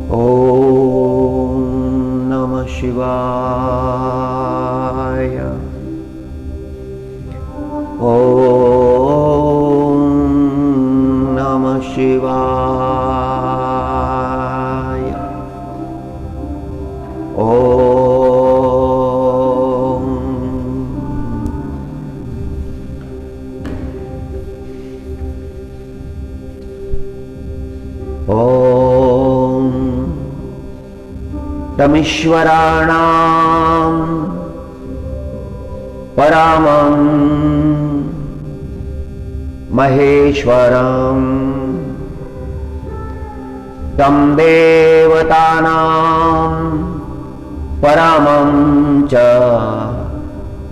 ओम नमः शिवाय। ओम नमः शिवाय। ओम तमीश्वराणां परमं महेश्वरं तं देवतानां परमं च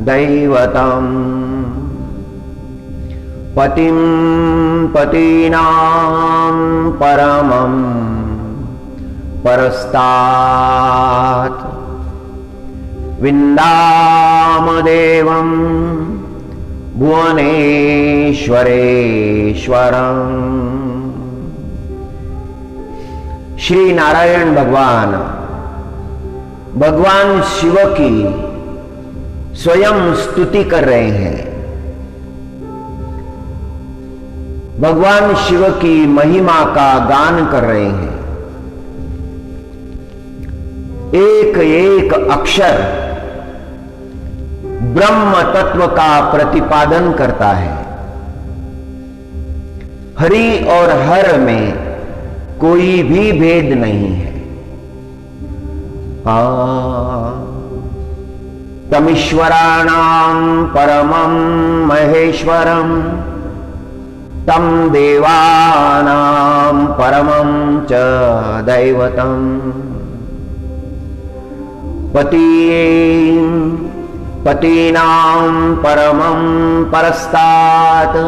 दैवतं पतिं पतीनां परमं परस्तात् विन्दामदेवं भुवनेश्वरेश्वरम्। श्री नारायण भगवान शिव की स्वयं स्तुति कर रहे हैं। भगवान शिव की महिमा का गान कर रहे हैं। एक एक अक्षर ब्रह्म तत्व का प्रतिपादन करता है। हरि और हर में कोई भी भेद नहीं है। तमीश्वराणां परमं महेश्वरं तं देवानां परमं च दैवतम् पतीनां परमं परस्तात्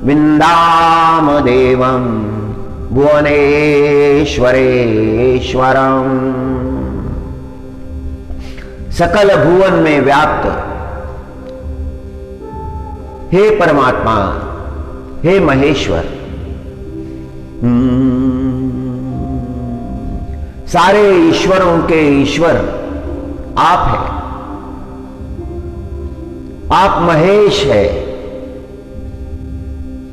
विन्दामदेवं भुवनेश्वरेश्वरम्। सकल भुवन में व्याप्त हे परमात्मा, हे महेश्वर, सारे ईश्वरों के ईश्वर आप हैं। आप महेश है,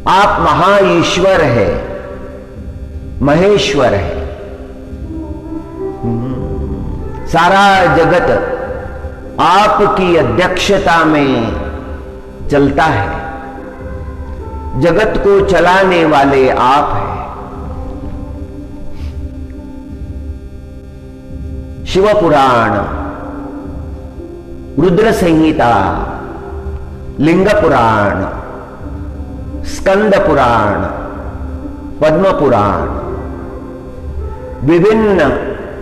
आप महाईश्वर है, महेश्वर है। सारा जगत आपकी अध्यक्षता में चलता है। जगत को चलाने वाले आप हैं। शिव पुराण, रुद्र संहिता, लिंग पुराण, स्कंद पुराण, पद्म पुराण, विभिन्न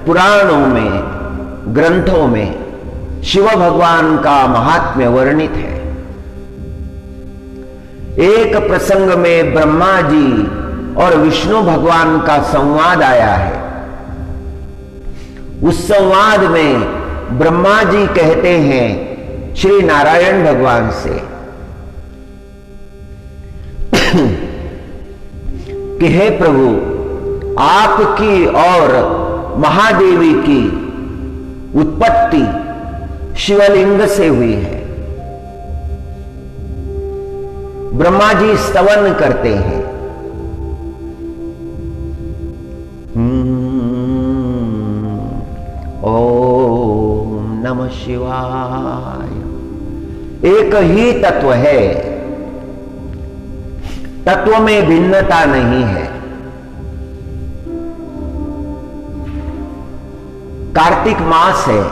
पुराणों में, ग्रंथों में शिव भगवान का महात्म्य वर्णित है। एक प्रसंग में ब्रह्मा जी और विष्णु भगवान का संवाद आया है। उस संवाद में ब्रह्मा जी कहते हैं श्री नारायण भगवान से कि हे प्रभु, आपकी और महादेवी की उत्पत्ति शिवलिंग से हुई है। ब्रह्मा जी स्तवन करते हैं। ओम नमः शिवाय। एक ही तत्व है, तत्व में भिन्नता नहीं है। कार्तिक मास है।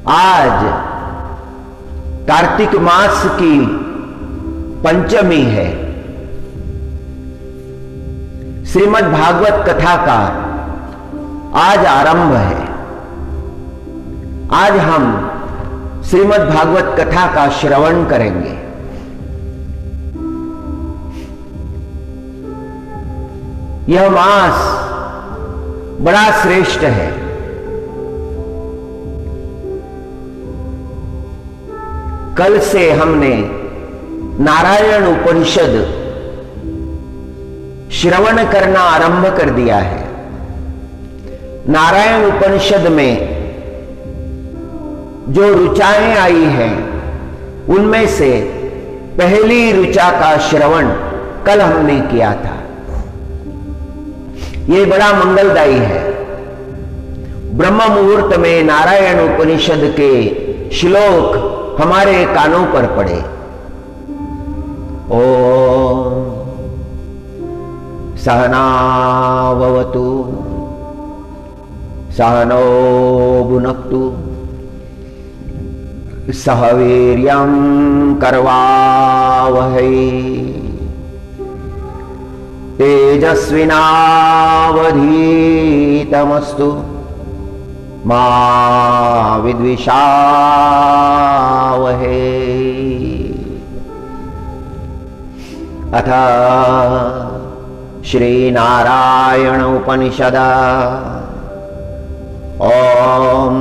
आज कार्तिक मास की पंचमी है। श्रीमद् भागवत कथा का आज आरंभ है। आज हम श्रीमद् भागवत कथा का श्रवण करेंगे। यह मास बड़ा श्रेष्ठ है। कल से हमने नारायण उपनिषद श्रवण करना आरंभ कर दिया है। नारायण उपनिषद में जो ऋचाएं आई हैं उनमें से पहली ऋचा का श्रवण कल हमने किया था। यह बड़ा मंगलदायी है। ब्रह्म मुहूर्त में नारायण उपनिषद के श्लोक हमारे कानों पर पड़े। ओम सहनावतु सहनो भुनक्तु सह वीर्यं करवावहै तेजस्विनावधीतमस्तु मा विद्विषावहै। अथ श्री नारायण उपनिषद। ओम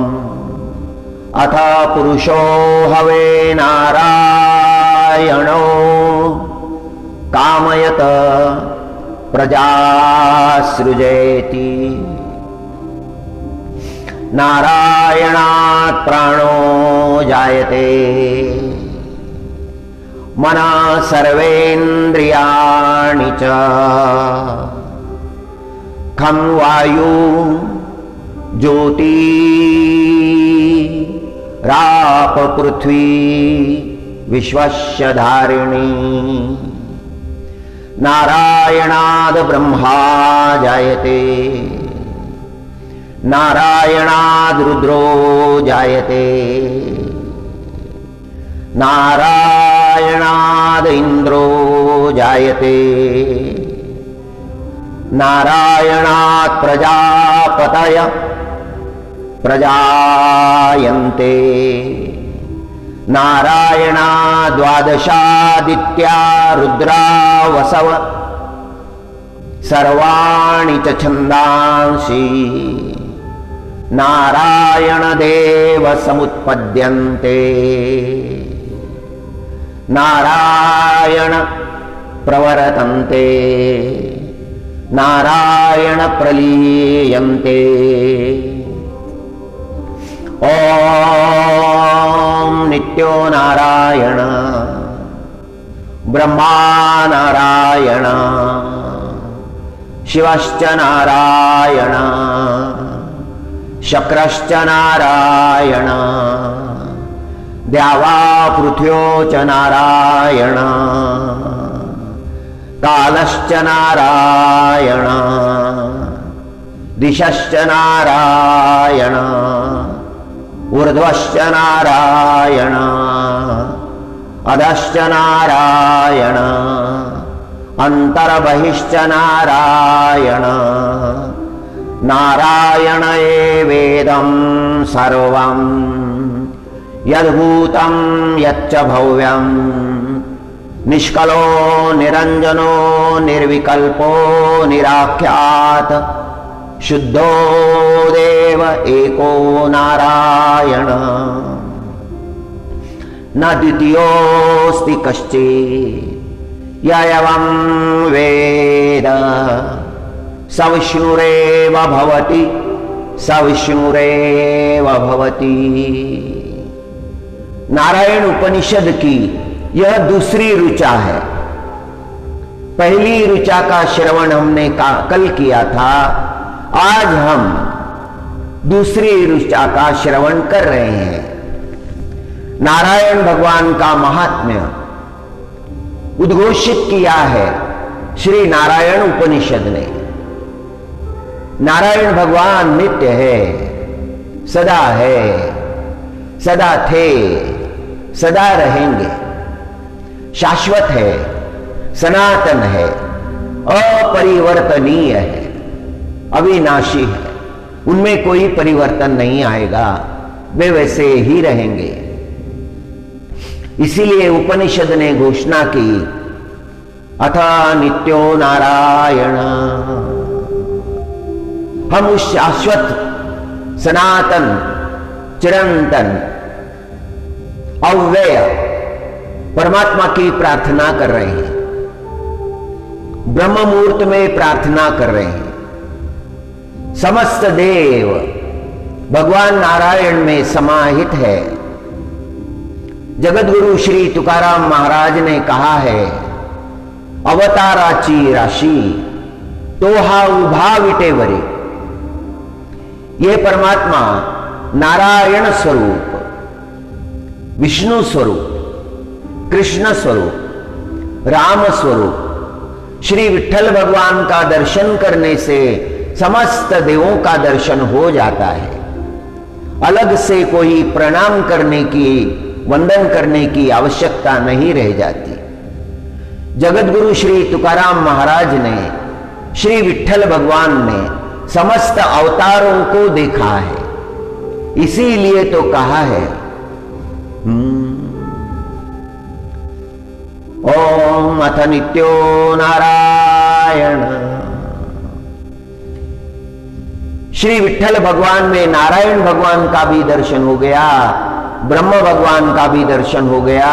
अथ पुरुषो हवे नारायणो कामयत प्रजा सृजेति। नारायणात् प्राणो जायते मनः सर्वेन्द्रियाणि च। खं वायु ज्योति राप पृथ्वी विश्वस्य धारिणी। नारायणाद् ब्रह्मा जायते नारायणाद् रुद्रो जायते नारायणाद् इन्द्रो जायते नारायणात् प्रजापतय प्रजायन्ते नारायणात् द्वादशादित्या रुद्रा वसव सर्वाणि च छन्दांसि नारायणदेव समुत्पद्यन्ते। नारायण प्रवर्तन्ते नारायण प्रलीयन्ते। ओम नित्यो नारायण ब्रह्मा नारायण शिवश्च नारायण शक्रश्च नारायण द्यावा पृथ्व्यो च नारायण कालश्च नारायण दिशश्च नारायण ऊर्ध्वश्च नारायण अधश्च नारायण अंतर्बहिश्च नारायण। नारायण एवेदं सर्वं यद्भूतं यच्च भव्यं निष्कलो निरंजनो निर्विकल्पो निराख्यात शुद्धो देव एको नारायण। न द्वितीयोऽस्ति कश्चित् य एवं वेद स विष्णुरेव भवति स विष्णुरेव भवति। नारायण उपनिषद की यह दूसरी ऋचा है। पहली ऋचा का श्रवण हमने कल किया था। आज हम दूसरी ऋचा का श्रवण कर रहे हैं। नारायण भगवान का महात्म्य उद्घोषित किया है श्री नारायण उपनिषद ने। नारायण भगवान नित्य है, सदा है, सदा थे, सदा रहेंगे, शाश्वत है, सनातन है, अपरिवर्तनीय है, अविनाशी है। उनमें कोई परिवर्तन नहीं आएगा, वे वैसे ही रहेंगे। इसीलिए उपनिषद ने घोषणा की अथ नित्यो नारायण। हम उस शाश्वत सनातन चिरंतन अव्यय परमात्मा की प्रार्थना कर रहे हैं। ब्रह्म मुहूर्त में प्रार्थना कर रहे हैं। समस्त देव भगवान नारायण में समाहित है। जगतगुरु श्री तुकाराम महाराज ने कहा है, अवताराची राशि तो हा उभा विटेवरी। यह परमात्मा नारायण स्वरूप, विष्णु स्वरूप, कृष्ण स्वरूप, राम स्वरूप श्री विठ्ठल भगवान का दर्शन करने से समस्त देवों का दर्शन हो जाता है। अलग से कोई प्रणाम करने की, वंदन करने की आवश्यकता नहीं रह जाती। जगतगुरु श्री तुकाराम महाराज ने, श्री विठ्ठल भगवान ने समस्त अवतारों को देखा है, इसीलिए तो कहा है ओम अथ नित्यो नारायण। श्री विठ्ठल भगवान में नारायण भगवान का भी दर्शन हो गया, ब्रह्म भगवान का भी दर्शन हो गया,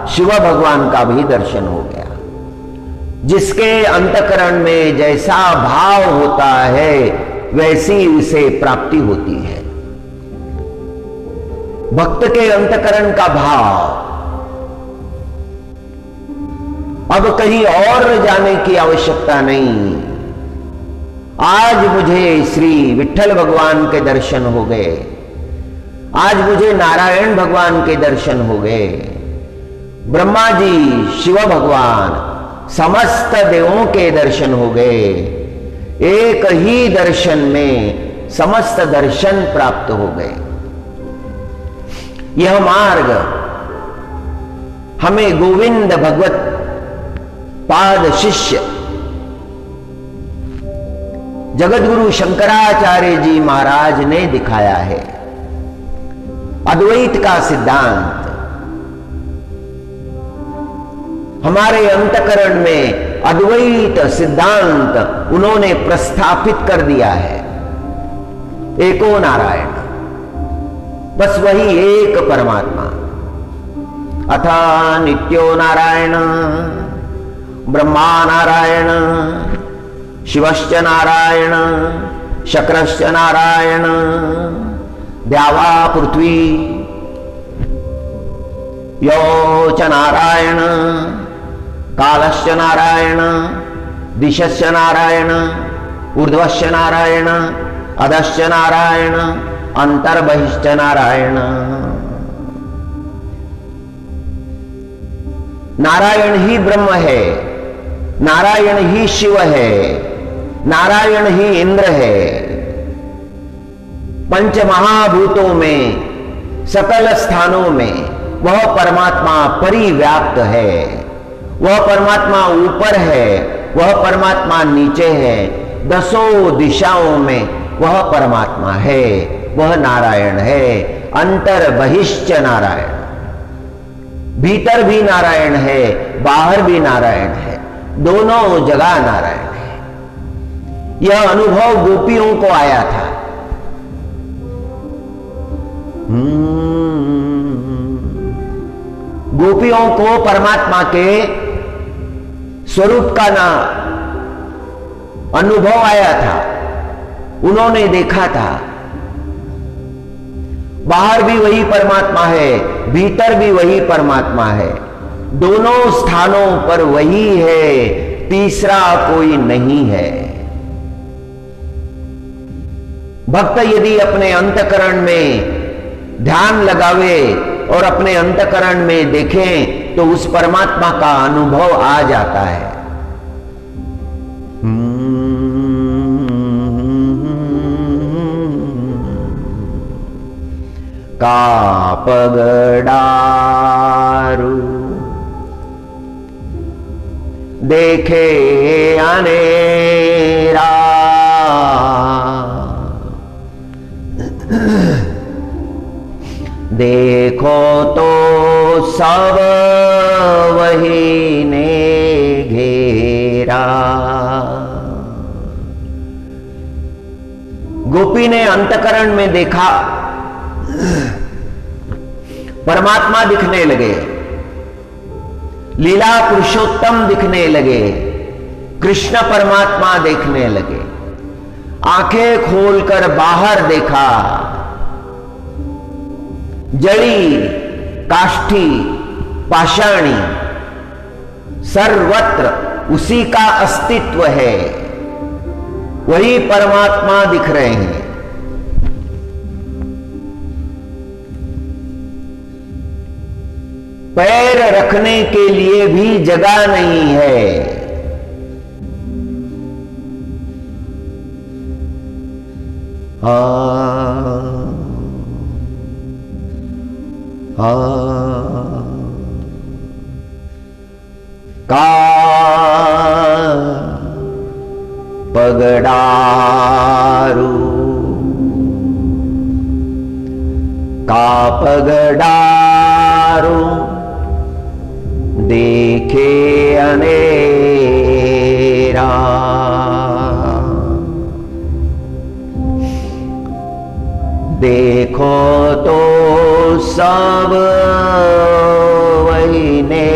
शिव भगवान का भी दर्शन हो गया। जिसके अंतकरण में जैसा भाव होता है वैसी उसे प्राप्ति होती है। भक्त के अंतकरण का भाव अब कहीं और जाने की आवश्यकता नहीं। आज मुझे श्री विठ्ठल भगवान के दर्शन हो गए, आज मुझे नारायण भगवान के दर्शन हो गए। ब्रह्मा जी, शिव भगवान, समस्त देवों के दर्शन हो गए। एक ही दर्शन में समस्त दर्शन प्राप्त हो गए। यह मार्ग हमें गोविंद भगवत पाद शिष्य जगतगुरु शंकराचार्य जी महाराज ने दिखाया है। अद्वैत का सिद्धांत हमारे अंतकरण में, अद्वैत सिद्धांत उन्होंने प्रस्थापित कर दिया है। एको नारायण, बस वही एक परमात्मा। अथा नित्यो नारायण, ब्रह्मा नारायण, शिवश्च नारायण, शक्रश्च नारायण, द्यावा पृथ्वी यो च नारायण, कालश्च नारायण, दिशश्च नारायण, ऊर्ध्वश्च नारायण, अधश्च नारायण, अंतर्बहिश्च नारायण। नारायण ही ब्रह्म है, नारायण ही शिव है, नारायण ही इंद्र है। पंच महाभूतों में, सकल स्थानों में वह परमात्मा परिव्याप्त है। वह परमात्मा ऊपर है, वह परमात्मा नीचे है, दसों दिशाओं में वह परमात्मा है, वह नारायण है। अंतर बहिश्च नारायण, भीतर भी नारायण है, बाहर भी नारायण है, दोनों जगह नारायण है। यह अनुभव गोपियों को आया था। गोपियों को परमात्मा के स्वरूप का ना अनुभव आया था, उन्होंने देखा था। बाहर भी वही परमात्मा है, भीतर भी वही परमात्मा है, दोनों स्थानों पर वही है, तीसरा कोई नहीं है। भक्त यदि अपने अंतकरण में ध्यान लगावे और अपने अंतकरण में देखें तो उस परमात्मा का अनुभव आ जाता है। का पगडारू देखे अनेरा, देखो तो सब वही ने घेरा। गोपी ने अंतकरण में देखा, परमात्मा दिखने लगे, लीला पुरुषोत्तम दिखने लगे, कृष्ण परमात्मा देखने लगे। आंखें खोलकर बाहर देखा, जड़ी, काष्ठी, पाषाणी सर्वत्र उसी का अस्तित्व है, वही परमात्मा दिख रहे हैं। पैर रखने के लिए भी जगह नहीं है। का पगडारू, का पगडारू देखे अनेरा, देखो तो सब वही ने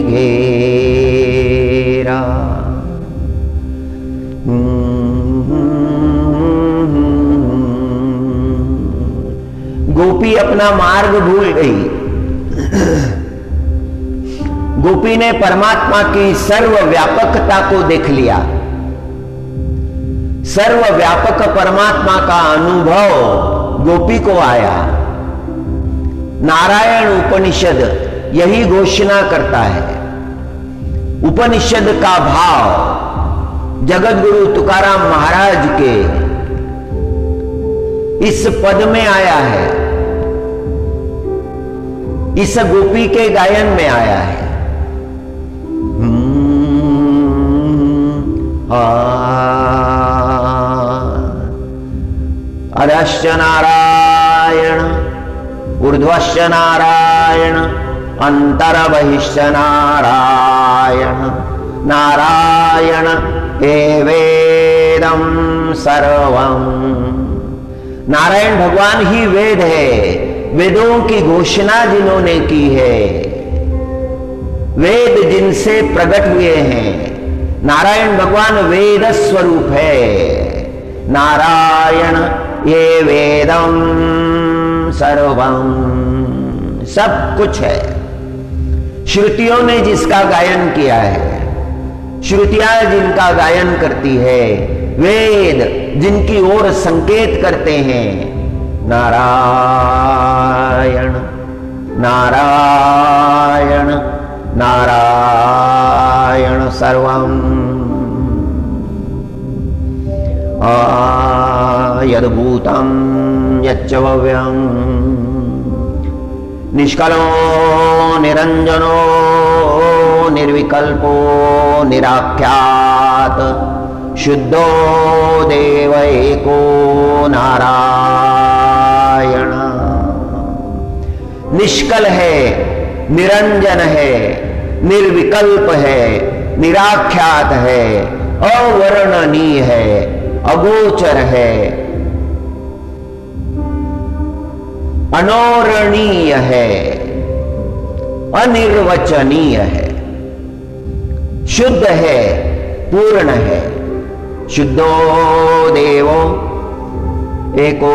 घेरा। गोपी अपना मार्ग भूल गई। गोपी ने परमात्मा की सर्वव्यापकता को देख लिया। सर्वव्यापक परमात्मा का अनुभव गोपी को आया। नारायण उपनिषद यही घोषणा करता है। उपनिषद का भाव जगत गुरु तुकाराम महाराज के इस पद में आया है, इस गोपी के गायन में आया है। अधश्च नारायण ऊर्ध्वश्च नारायण अंतर्बहिश्च नारायण, नारायण एवेदं सर्वं। नारायण भगवान ही वेद है। वेदों की घोषणा जिन्होंने की है, वेद जिनसे प्रकट हुए हैं, नारायण भगवान वेद स्वरूप है। नारायण ये वेदम सर्वम, सब कुछ है। श्रुतियों ने जिसका गायन किया है, श्रुतियां जिनका गायन करती है, वेद जिनकी ओर संकेत करते हैं, नारायण नारायण नारायण सर्वं। यद्भूतं यच्च भव्यं निष्कलो निरंजनो निर्विकल्पो निराख्यात शुद्धो देव एको नारायण। निष्कल है, निरंजन है, निर्विकल्प है, निराख्यात है, अवर्णनीय है, अगोचर है, अनौरणीय है, अनिर्वचनीय है, शुद्ध है, पूर्ण है। शुद्धो देवो एको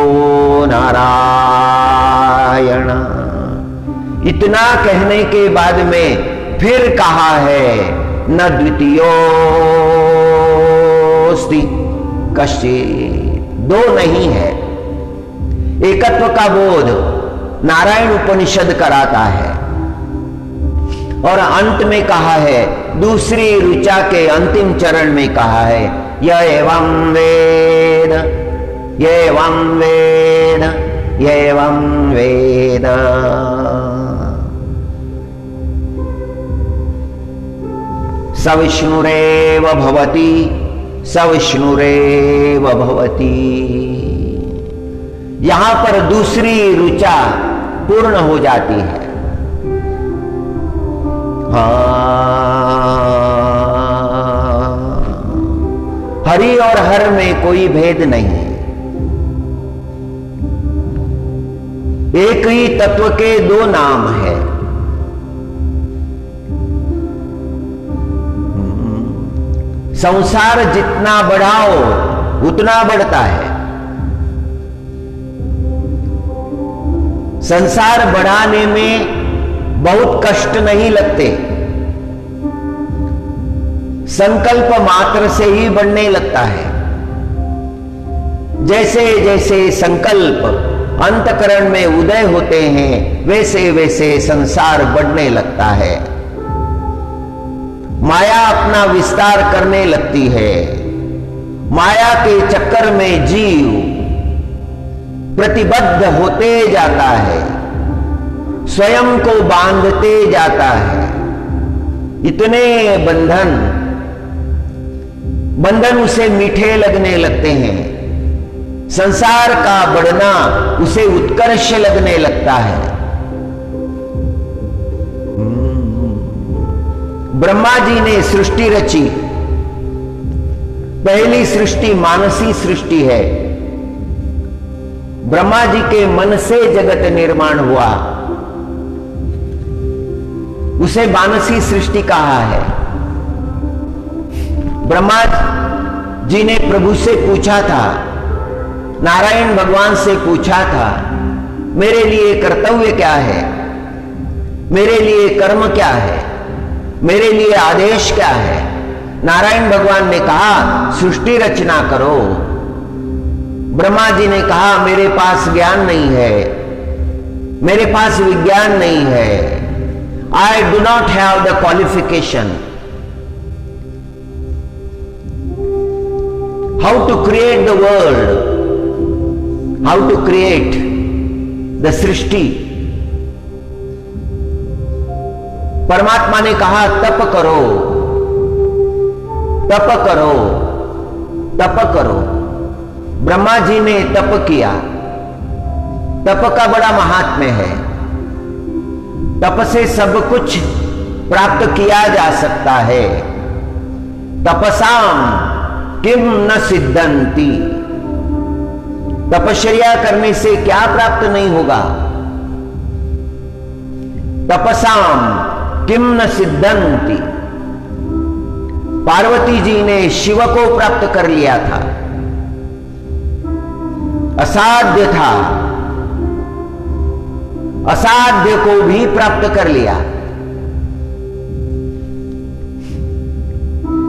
नारायण। इतना कहने के बाद में फिर कहा है, न द्वितीयोस्ति कश्चित्, दो नहीं है। एकत्व का बोध नारायण उपनिषद कराता है। और अंत में कहा है, दूसरी ऋचा के अंतिम चरण में कहा है, य एवं वेद, य एवं वेद, य एवं वेद। सविष्णुरेव भवति, सविष्णुरेव भवति। यहां पर दूसरी ऋचा पूर्ण हो जाती है। हरि और हर में कोई भेद नहीं। एक ही तत्व के दो नाम है। संसार जितना बढ़ाओ उतना बढ़ता है। संसार बढ़ाने में बहुत कष्ट नहीं लगते, संकल्प मात्र से ही बढ़ने लगता है। जैसे जैसे संकल्प अंतकरण में उदय होते हैं, वैसे वैसे संसार बढ़ने लगता है। माया अपना विस्तार करने लगती है। माया के चक्कर में जीव प्रतिबद्ध होते जाता है, स्वयं को बांधते जाता है। इतने बंधन उसे मीठे लगने लगते हैं। संसार का बढ़ना उसे उत्कर्ष लगने लगता है। ब्रह्मा जी ने सृष्टि रची। पहली सृष्टि मानसी सृष्टि है। ब्रह्मा जी के मन से जगत निर्माण हुआ, उसे मानसी सृष्टि कहा है। ब्रह्मा जी ने प्रभु से पूछा था, नारायण भगवान से पूछा था, मेरे लिए कर्तव्य क्या है, मेरे लिए कर्म क्या है, मेरे लिए आदेश क्या है। नारायण भगवान ने कहा सृष्टि रचना करो। ब्रह्मा जी ने कहा मेरे पास ज्ञान नहीं है, मेरे पास विज्ञान नहीं है। I do not have the qualification. How to create the world? How to create the सृष्टि? परमात्मा ने कहा तप करो, तप करो, तप करो। ब्रह्मा जी ने तप किया। तप का बड़ा महात्म्य है। तप से सब कुछ प्राप्त किया जा सकता है। तपसाम किम न सिद्धंति। तपश्चर्या करने से क्या प्राप्त नहीं होगा। तपसाम किम न सिद्धंति। पार्वती जी ने शिव को प्राप्त कर लिया था। असाध्य था, असाध्य को भी प्राप्त कर लिया।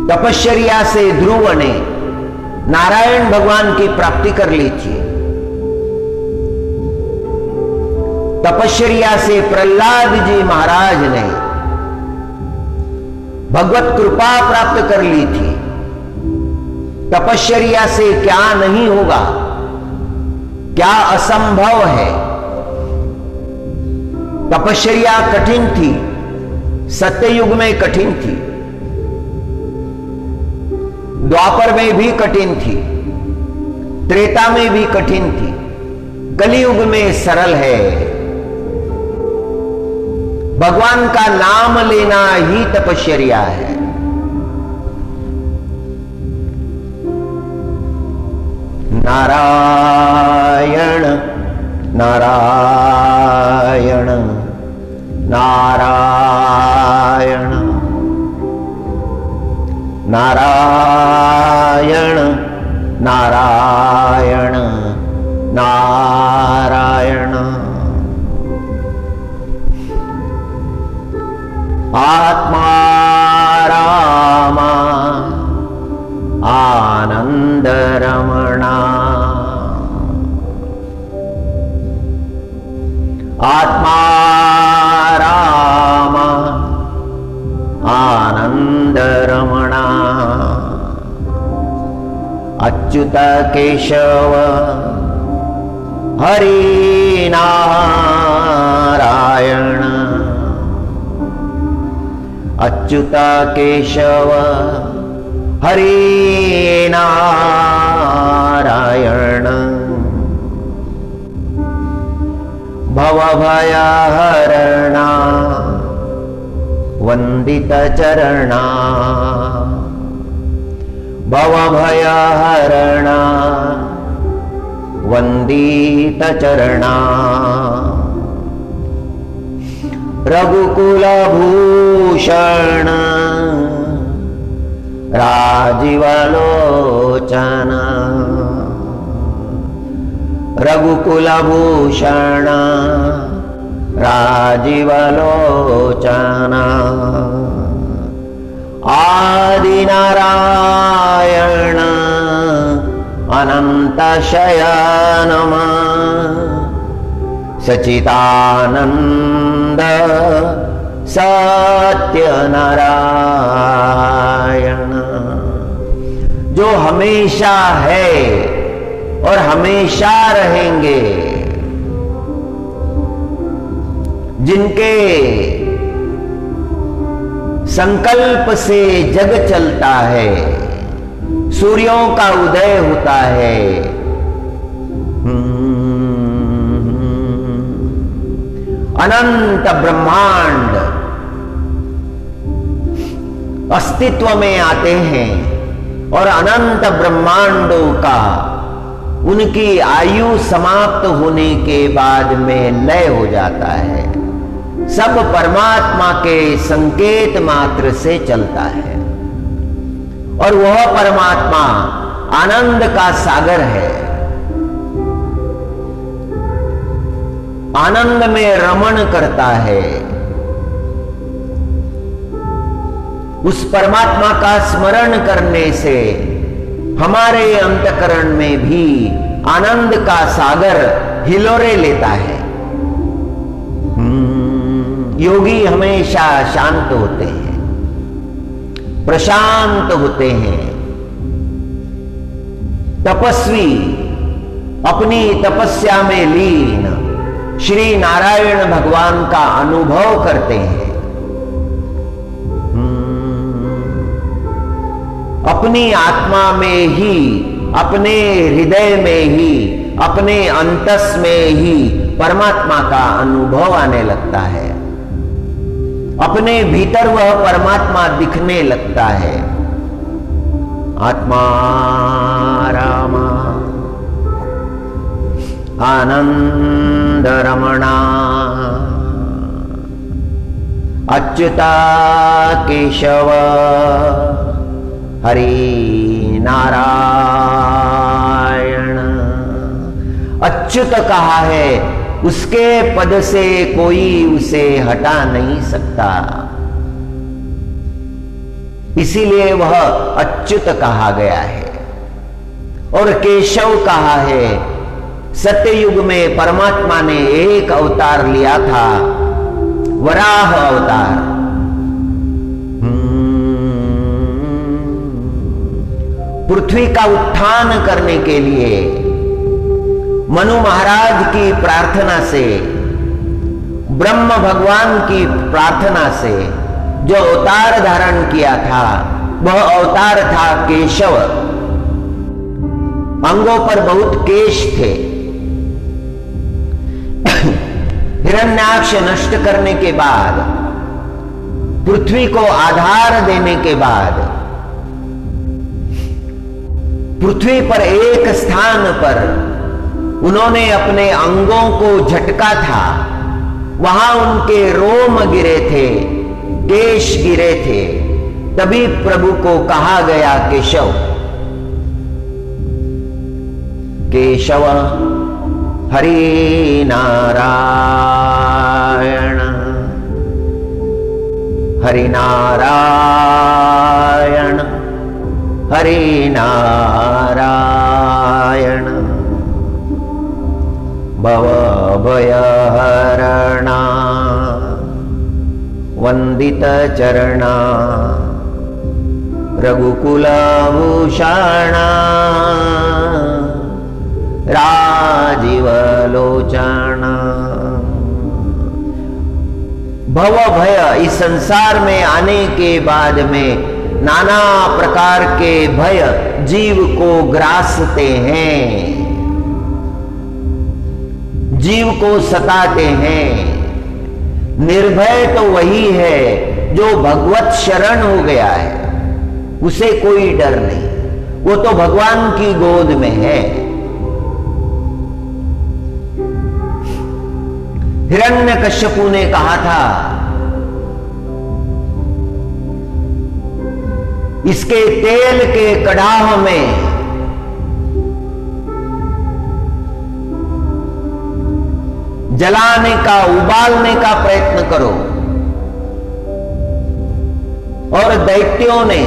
तपश्चर्या से ध्रुव ने नारायण भगवान की प्राप्ति कर ली थी। तपश्चर्या से प्रहलाद जी महाराज ने भगवत कृपा प्राप्त कर ली थी। तपश्चर्या से क्या नहीं होगा, क्या असंभव है। तपश्चर्या कठिन थी, सत्ययुग में कठिन थी, द्वापर में भी कठिन थी, त्रेता में भी कठिन थी, कलियुग में सरल है। भगवान का नाम लेना ही तपश्चर्या है। नारायण नारायण नारायण नारायण नारायण नारायण। आत्मा रामा आनंद रमणा। आत्मा रामा आनंद रमणा। अच्युत केशव हरि नारायण। अच्युत केशव हरि नारायण। भवभयहरणा वंदित चरणा। भवभयहरणा वंदित चरणा। रघुकुल भूषण राजीवलोचन रघुकुलभूषण राजीवलोचन आदिनारायण अनंत शयनम सच्चिदानंद सत्यनारायण जो हमेशा है और हमेशा रहेंगे, जिनके संकल्प से जग चलता है, सूर्यों का उदय होता है, अनंत ब्रह्मांड अस्तित्व में आते हैं और अनंत ब्रह्मांडों का उनकी आयु समाप्त होने के बाद में लय हो जाता है। सब परमात्मा के संकेत मात्र से चलता है और वह परमात्मा आनंद का सागर है। आनंद में रमण करता है। उस परमात्मा का स्मरण करने से हमारे अंतकरण में भी आनंद का सागर हिलोरे लेता है। योगी हमेशा शांत होते हैं, प्रशांत होते हैं। तपस्वी अपनी तपस्या में लीन श्री नारायण भगवान का अनुभव करते हैं। अपनी आत्मा में ही, अपने हृदय में ही, अपने अंतस में ही परमात्मा का अनुभव आने लगता है। अपने भीतर वह परमात्मा दिखने लगता है। आत्मा रामा आनंद रमणा अच्युता केशव हरि नारायण। अच्युत कहा है, उसके पद से कोई उसे हटा नहीं सकता, इसीलिए वह अच्युत कहा गया है। और केशव कहा है, सत्ययुग में परमात्मा ने एक अवतार लिया था, वराह अवतार। पृथ्वी का उत्थान करने के लिए मनु महाराज की प्रार्थना से, ब्रह्म भगवान की प्रार्थना से जो अवतार धारण किया था, वह अवतार था केशव। अंगों पर बहुत केश थे। हिरण्याक्ष नष्ट करने के बाद, पृथ्वी को आधार देने के बाद, पृथ्वी पर एक स्थान पर उन्होंने अपने अंगों को झटका था। वहां उनके रोम गिरे थे, केश गिरे थे। तभी प्रभु को कहा गया केशव। केशव हरि नारायण हरि नारायण हरि नारायण। भव भयहरणा वंदित चरणा रघुकुलभूषणा राजीवलोचना। भव भय, इस संसार में आने के बाद में नाना प्रकार के भय जीव को ग्रासते हैं, जीव को सताते हैं। निर्भय तो वही है जो भगवत शरण हो गया है, उसे कोई डर नहीं, वो तो भगवान की गोद में है। हिरण्यकश्यपु ने कहा था इसके तेल के कड़ाह में जलाने का, उबालने का प्रयत्न करो। और दैत्यों ने,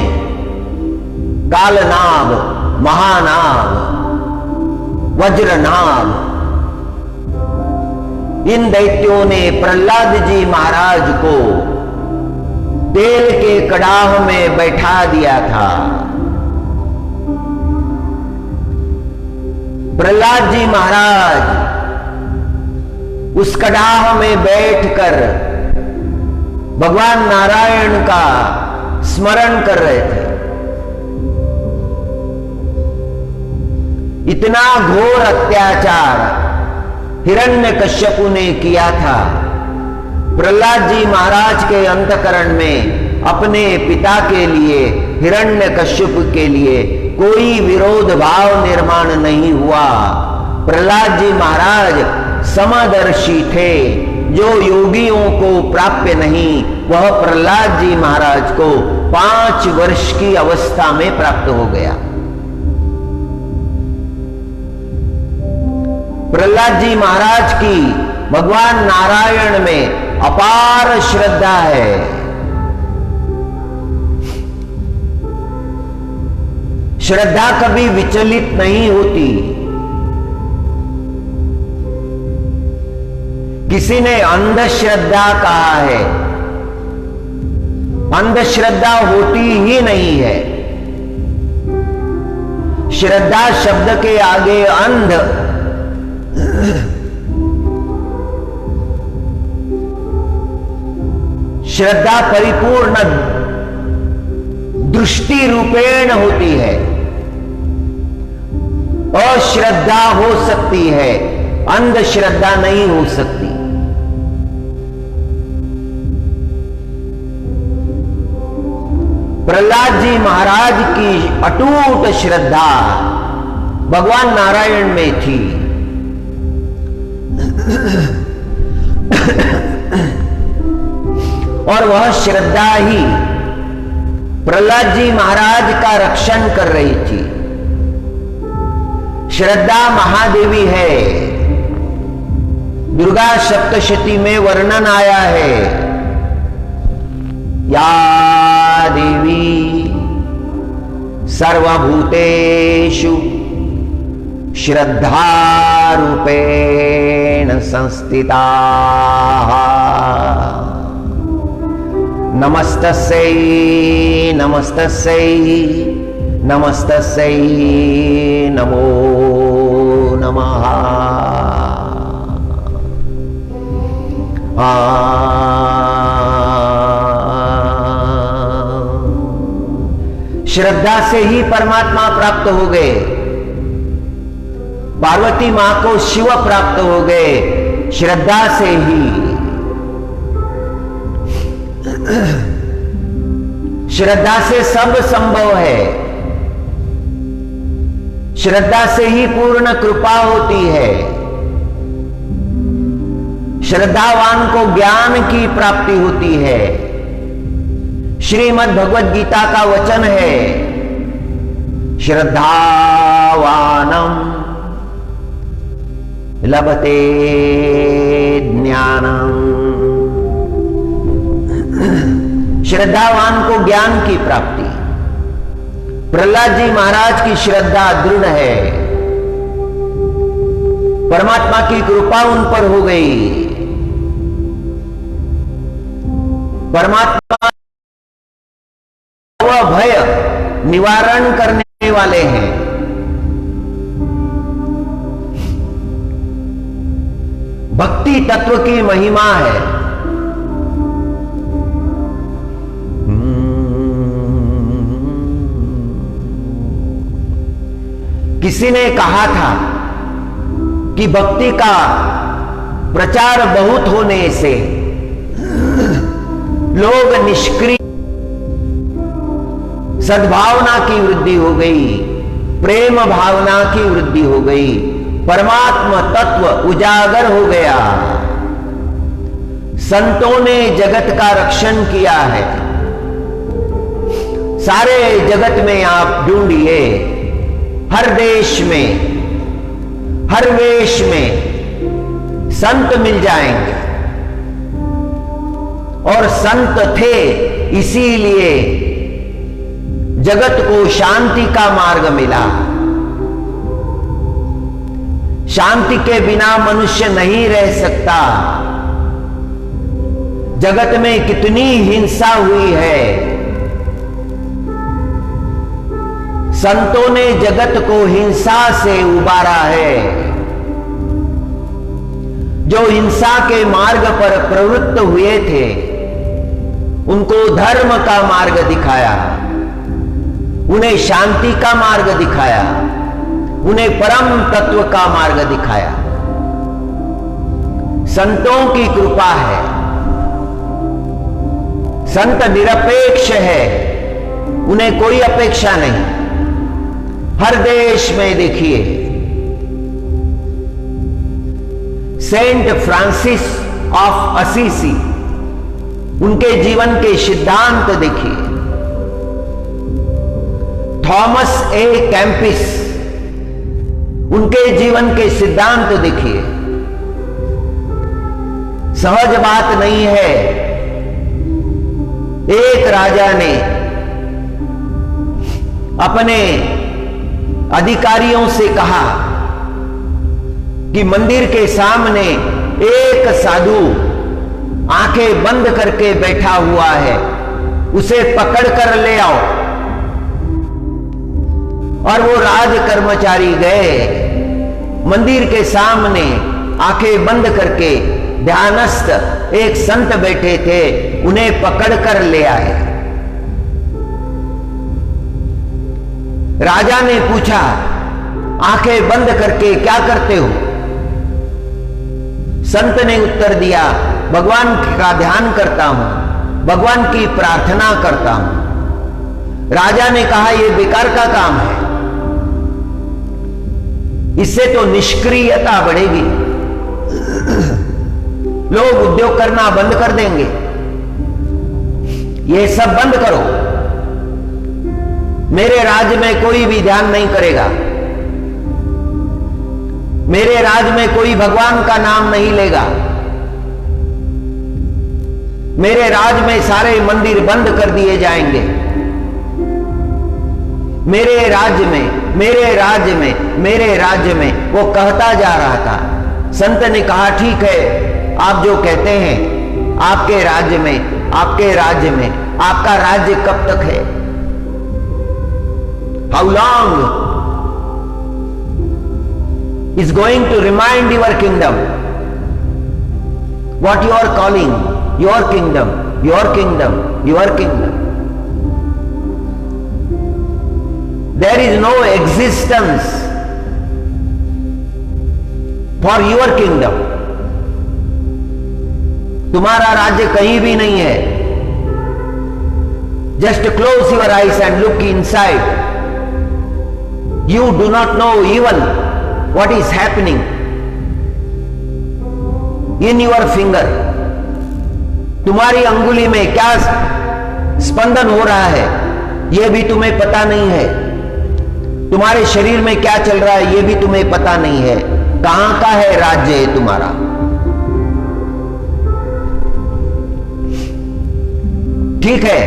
कालनाग, महानाग, वज्रनाग, इन दैत्यों ने प्रहलाद जी महाराज को तेल के कड़ाह में बैठा दिया था। प्रहलाद जी महाराज उस कड़ाह में बैठकर भगवान नारायण का स्मरण कर रहे थे। इतना घोर अत्याचार हिरण्यकश्यपु ने किया था। प्रहलाद जी महाराज के अंतःकरण में अपने पिता के लिए, हिरण्यकश्यप के लिए कोई विरोध भाव निर्माण नहीं हुआ। प्रहलाद जी महाराज समदर्शी थे। जो योगियों को प्राप्य नहीं, वह प्रहलाद जी महाराज को 5 वर्ष की अवस्था में प्राप्त हो गया। प्रहलाद जी महाराज की भगवान नारायण में अपार श्रद्धा है। श्रद्धा कभी विचलित नहीं होती। किसी ने अंधश्रद्धा कहा है, अंधश्रद्धा होती ही नहीं है। श्रद्धा शब्द के आगे अंध श्रद्धा परिपूर्ण दृष्टि रूपेण होती है। अश्रद्धा हो सकती है, अंधश्रद्धा नहीं हो सकती। प्रहलाद जी महाराज की अटूट श्रद्धा भगवान नारायण में थी। और वह श्रद्धा ही प्रहलाद जी महाराज का रक्षण कर रही थी। श्रद्धा महादेवी है। दुर्गा सप्तशती में वर्णन आया है, या देवी सर्वभूतेषु श्रद्धा रूपेण संस्थिता। नमस्तस्यै नमस्तस्यै नमस्तस्यै नमो नमः। श्रद्धा से ही परमात्मा प्राप्त हो गए। पार्वती मां को शिव प्राप्त हो गए श्रद्धा से ही। श्रद्धा से सब संभव है। श्रद्धा से ही पूर्ण कृपा होती है। श्रद्धावान को ज्ञान की प्राप्ति होती है। श्रीमद् भगवद गीता का वचन है, श्रद्धावानम लभते ज्ञानम। श्रद्धावान को ज्ञान की प्राप्ति। प्रहलाद जी महाराज की श्रद्धा दृढ़ है। परमात्मा की कृपा उन पर हो गई। परमात्मा वह भय निवारण करने वाले हैं। भक्ति तत्व की महिमा है। किसी ने कहा था कि भक्ति का प्रचार बहुत होने से लोग निष्क्रिय, सद्भावना की वृद्धि हो गई, प्रेम भावना की वृद्धि हो गई, परमात्मा तत्व उजागर हो गया। संतों ने जगत का रक्षण किया है। सारे जगत में आप ढूंढिए, हर देश में, हर वेश में संत मिल जाएंगे। और संत थे इसीलिए जगत को शांति का मार्ग मिला। शांति के बिना मनुष्य नहीं रह सकता। जगत में कितनी हिंसा हुई है, संतों ने जगत को हिंसा से उबारा है। जो हिंसा के मार्ग पर प्रवृत्त हुए थे उनको धर्म का मार्ग दिखाया, उन्हें शांति का मार्ग दिखाया, उन्हें परम तत्व का मार्ग दिखाया। संतों की कृपा है। संत निरपेक्ष है, उन्हें कोई अपेक्षा नहीं। हर देश में देखिए, सेंट फ्रांसिस ऑफ असीसी, उनके जीवन के सिद्धांत देखिए। थॉमस ए कैंपिस, उनके जीवन के सिद्धांत देखिए। सहज बात नहीं है। एक राजा ने अपने अधिकारियों से कहा कि मंदिर के सामने एक साधु आंखें बंद करके बैठा हुआ है, उसे पकड़ कर ले आओ। और वो राज कर्मचारी गए, मंदिर के सामने आंखें बंद करके ध्यानस्थ एक संत बैठे थे, उन्हें पकड़ कर ले आए। राजा ने पूछा, आंखें बंद करके क्या करते हो? संत ने उत्तर दिया, भगवान का ध्यान करता हूं, भगवान की प्रार्थना करता हूं। राजा ने कहा, यह बेकार का काम है, इससे तो निष्क्रियता बढ़ेगी, लोग उद्योग करना बंद कर देंगे, ये सब बंद करो। मेरे राज्य में कोई भी ध्यान नहीं करेगा, मेरे राज्य में कोई भगवान का नाम नहीं लेगा, मेरे राज्य में सारे मंदिर बंद कर दिए जाएंगे। मेरे राज्य में, मेरे राज्य में, मेरे राज्य में, वो कहता जा रहा था। संत ने कहा, ठीक है, आप जो कहते हैं, आपके राज्य में, आपके राज्य में, आपका राज्य कब तक है? How long is going to remind your kingdom what you are calling your kingdom, your kingdom, your kingdom. There is no existence for your kingdom. तुम्हारा राज्य कहीं भी नहीं है। Just close your eyes and look inside. You do not know even what is happening in your finger. तुम्हारी अंगुली में क्या स्पंदन हो रहा है यह भी तुम्हें पता नहीं है। तुम्हारे शरीर में क्या चल रहा है यह भी तुम्हें पता नहीं है। कहां का है राज्य तुम्हारा? ठीक है,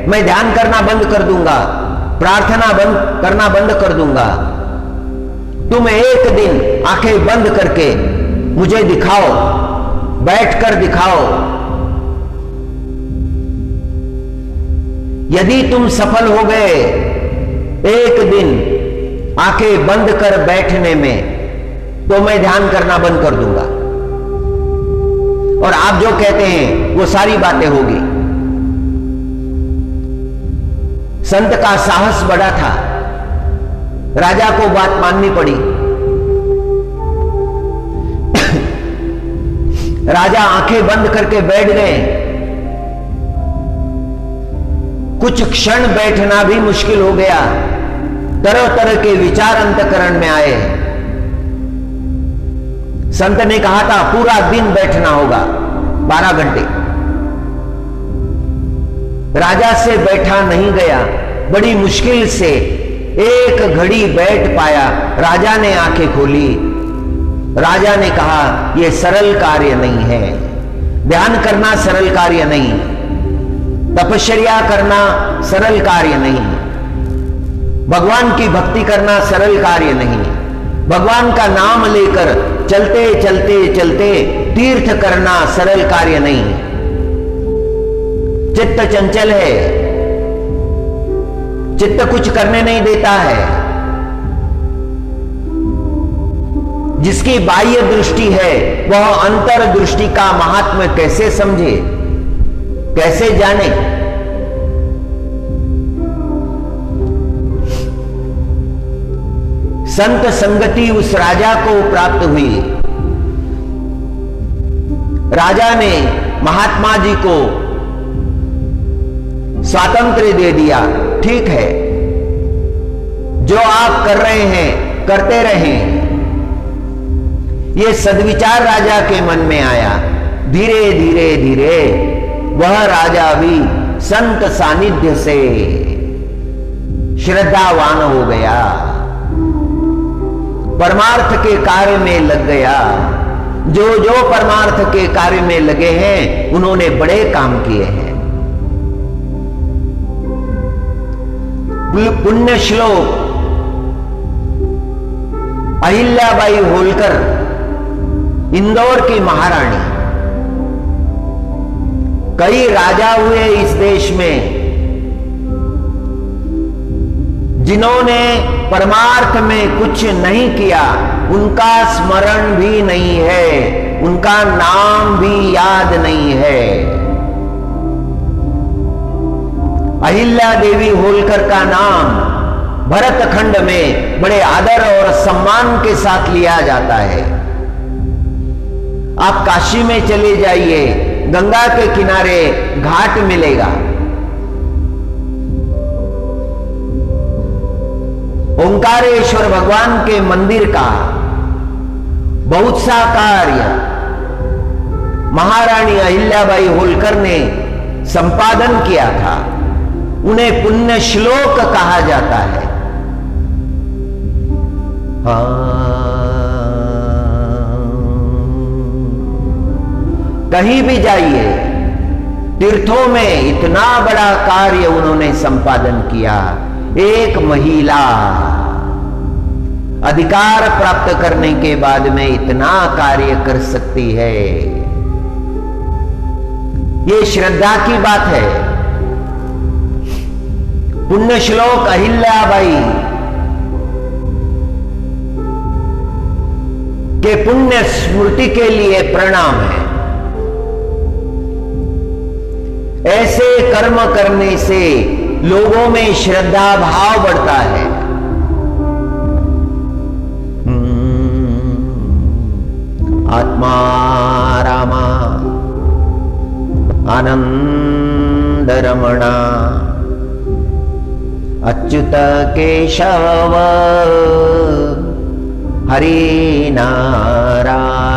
मैं ध्यान करना बंद कर दूंगा, प्रार्थना करना बंद कर दूंगा। तुम एक दिन आंखें बंद करके मुझे दिखाओ, बैठकर दिखाओ। यदि तुम सफल हो गए एक दिन आंखें बंद कर बैठने में, तो मैं ध्यान करना बंद कर दूंगा और आप जो कहते हैं वो सारी बातें होगी। संत का साहस बड़ा था, राजा को बात माननी पड़ी। राजा आंखें बंद करके बैठ गए। कुछ क्षण बैठना भी मुश्किल हो गया। तरह तरह के विचार अंतःकरण में आए। संत ने कहा था पूरा दिन बैठना होगा, 12 घंटे। राजा से बैठा नहीं गया, बड़ी मुश्किल से एक घड़ी बैठ पाया। राजा ने आंखें खोली। राजा ने कहा, यह सरल कार्य नहीं है, ध्यान करना सरल कार्य नहीं, तपश्चर्या करना सरल कार्य नहीं, भगवान की भक्ति करना सरल कार्य नहीं, भगवान का नाम लेकर चलते चलते चलते तीर्थ करना सरल कार्य नहीं। चित्त चंचल है, चित्त कुछ करने नहीं देता है। जिसकी बाह्य दृष्टि है वह अंतर दृष्टि का महात्म्य कैसे समझे, कैसे जाने। संत संगति उस राजा को प्राप्त हुई। राजा ने महात्मा जी को स्वातंत्र्य दे दिया। ठीक है, जो आप कर रहे हैं करते रहें। यह सद्विचार राजा के मन में आया। धीरे धीरे धीरे वह राजा भी संत सानिध्य से श्रद्धावान हो गया, परमार्थ के कार्य में लग गया। जो जो परमार्थ के कार्य में लगे हैं उन्होंने बड़े काम किए हैं। पुण्य श्लोक अहिल्याबाई होलकर, इंदौर की महारानी। कई राजा हुए इस देश में जिन्होंने परमार्थ में कुछ नहीं किया, उनका स्मरण भी नहीं है, उनका नाम भी याद नहीं है। अहिल्या देवी होलकर का नाम भरतखंड में बड़े आदर और सम्मान के साथ लिया जाता है। आप काशी में चले जाइए, गंगा के किनारे घाट मिलेगा। ओंकारेश्वर भगवान के मंदिर का बहुत सा कार्य महारानी अहिल्याबाई होलकर ने संपादन किया था। उन्हें पुण्य श्लोक कहा जाता है। कहीं भी जाइए, तीर्थों में इतना बड़ा कार्य उन्होंने संपादन किया। एक महिला अधिकार प्राप्त करने के बाद में इतना कार्य कर सकती है, ये श्रद्धा की बात है। पुण्य श्लोक अहिल्याबाई के पुण्य स्मृति के लिए प्रणाम है। ऐसे कर्म करने से लोगों में श्रद्धा भाव बढ़ता है। आत्मा रामा आनंद रमणा अच्युत केशव हरि नारायण।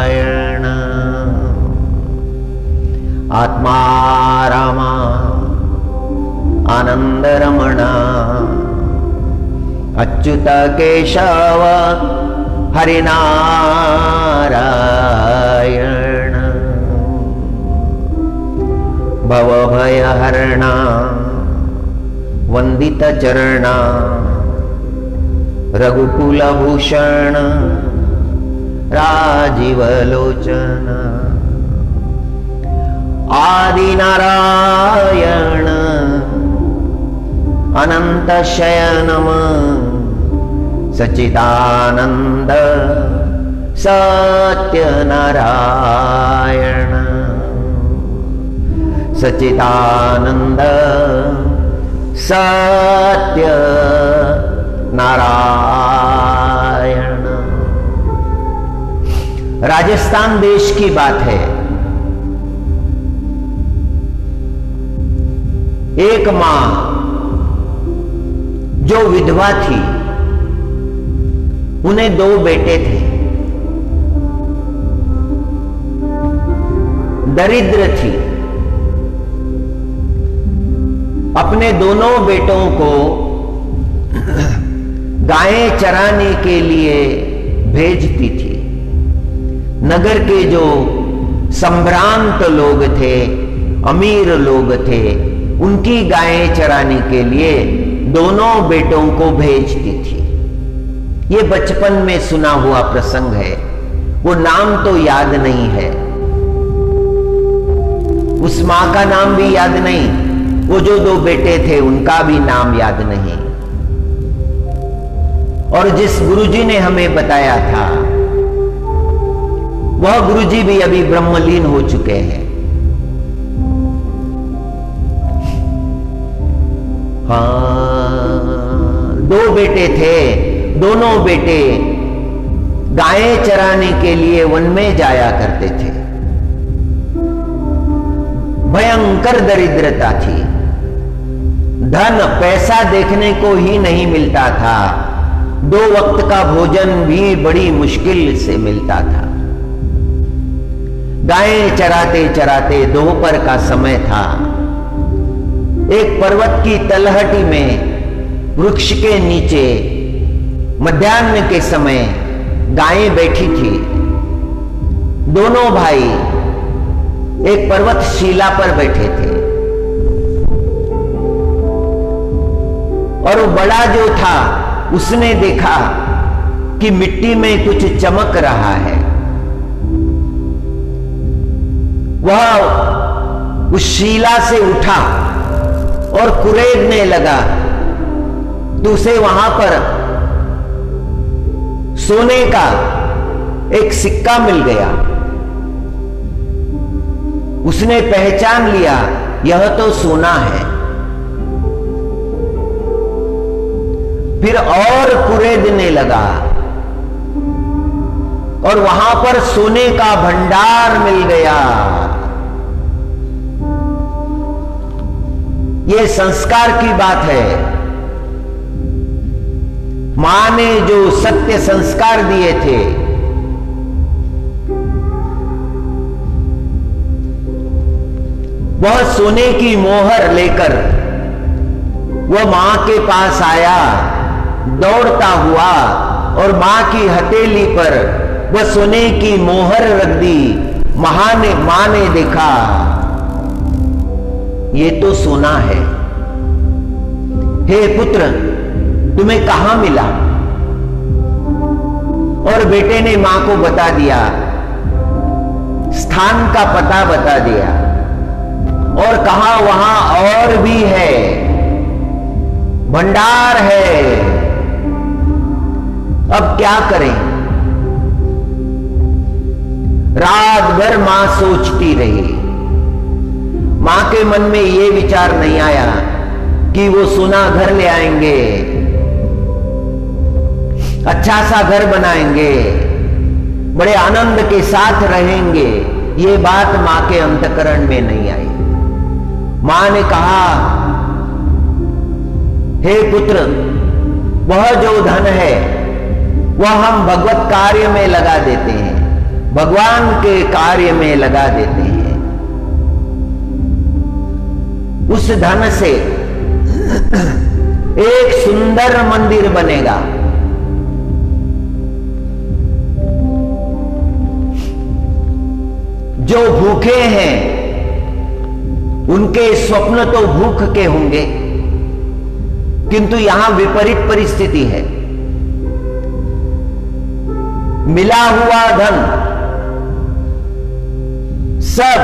आत्मा रामा आनंद रमणा अच्युत केशव हरि नारायण। भव भय हरणा वंदित चरणा रघुकुल भूषण राजीव लोचन। आदि नारायण अनंत शयनम सच्चिदानंद सत्य नारायण। सच्चिदानंद सत्य नारायण। राजस्थान देश की बात है। एक मां जो विधवा थी, उन्हें 2 बेटे थे। दरिद्र थी। अपने दोनों बेटों को गायें चराने के लिए भेजती थी। नगर के जो संभ्रांत लोग थे, अमीर लोग थे, उनकी गायें चराने के लिए दोनों बेटों को भेजती थी। ये बचपन में सुना हुआ प्रसंग है, वो नाम तो याद नहीं है, उस मां का नाम भी याद नहीं, वो जो दो बेटे थे उनका भी नाम याद नहीं। और जिस गुरुजी ने हमें बताया था वह गुरुजी भी अभी ब्रह्मलीन हो चुके हैं। हाँ, दो बेटे थे, दोनों बेटे गायें चराने के लिए वन में जाया करते थे। भयंकर दरिद्रता थी, धन पैसा देखने को ही नहीं मिलता था, दो वक्त का भोजन भी बड़ी मुश्किल से मिलता था। गायें चराते चराते दोपहर का समय था। एक पर्वत की तलहटी में वृक्ष के नीचे मध्याह्न के समय गायें बैठी थी। दोनों भाई एक पर्वत शिला पर बैठे थे और वो बड़ा जो था उसने देखा कि मिट्टी में कुछ चमक रहा है। वह उस शिला से उठा और कुरेदने लगा तो उसे वहां पर सोने का एक सिक्का मिल गया। उसने पहचान लिया यह तो सोना है। फिर और कुरेदने लगा और वहां पर सोने का भंडार मिल गया। यह संस्कार की बात है। मां ने जो सत्य संस्कार दिए थे वह सोने की मोहर लेकर वह मां के पास आया दौड़ता हुआ और मां की हथेली पर वह सोने की मोहर रख दी। मां ने देखा ये तो सोना है। हे पुत्र, तुम्हें कहां मिला? और बेटे ने मां को बता दिया, स्थान का पता बता दिया और कहा वहां और भी है, भंडार है। अब क्या करें? रात भर मां सोचती रही। मां के मन में यह विचार नहीं आया कि वो सोना घर ले आएंगे, अच्छा सा घर बनाएंगे, बड़े आनंद के साथ रहेंगे। ये बात मां के अंतःकरण में नहीं आई। मां ने कहा, हे पुत्र, वह जो धन है वह हम भगवत कार्य में लगा देते हैं, भगवान के कार्य में लगा देते हैं। उस धन से एक सुंदर मंदिर बनेगा। जो भूखे हैं उनके स्वप्न तो भूख के होंगे, किंतु यहां विपरीत परिस्थिति है। मिला हुआ धन सब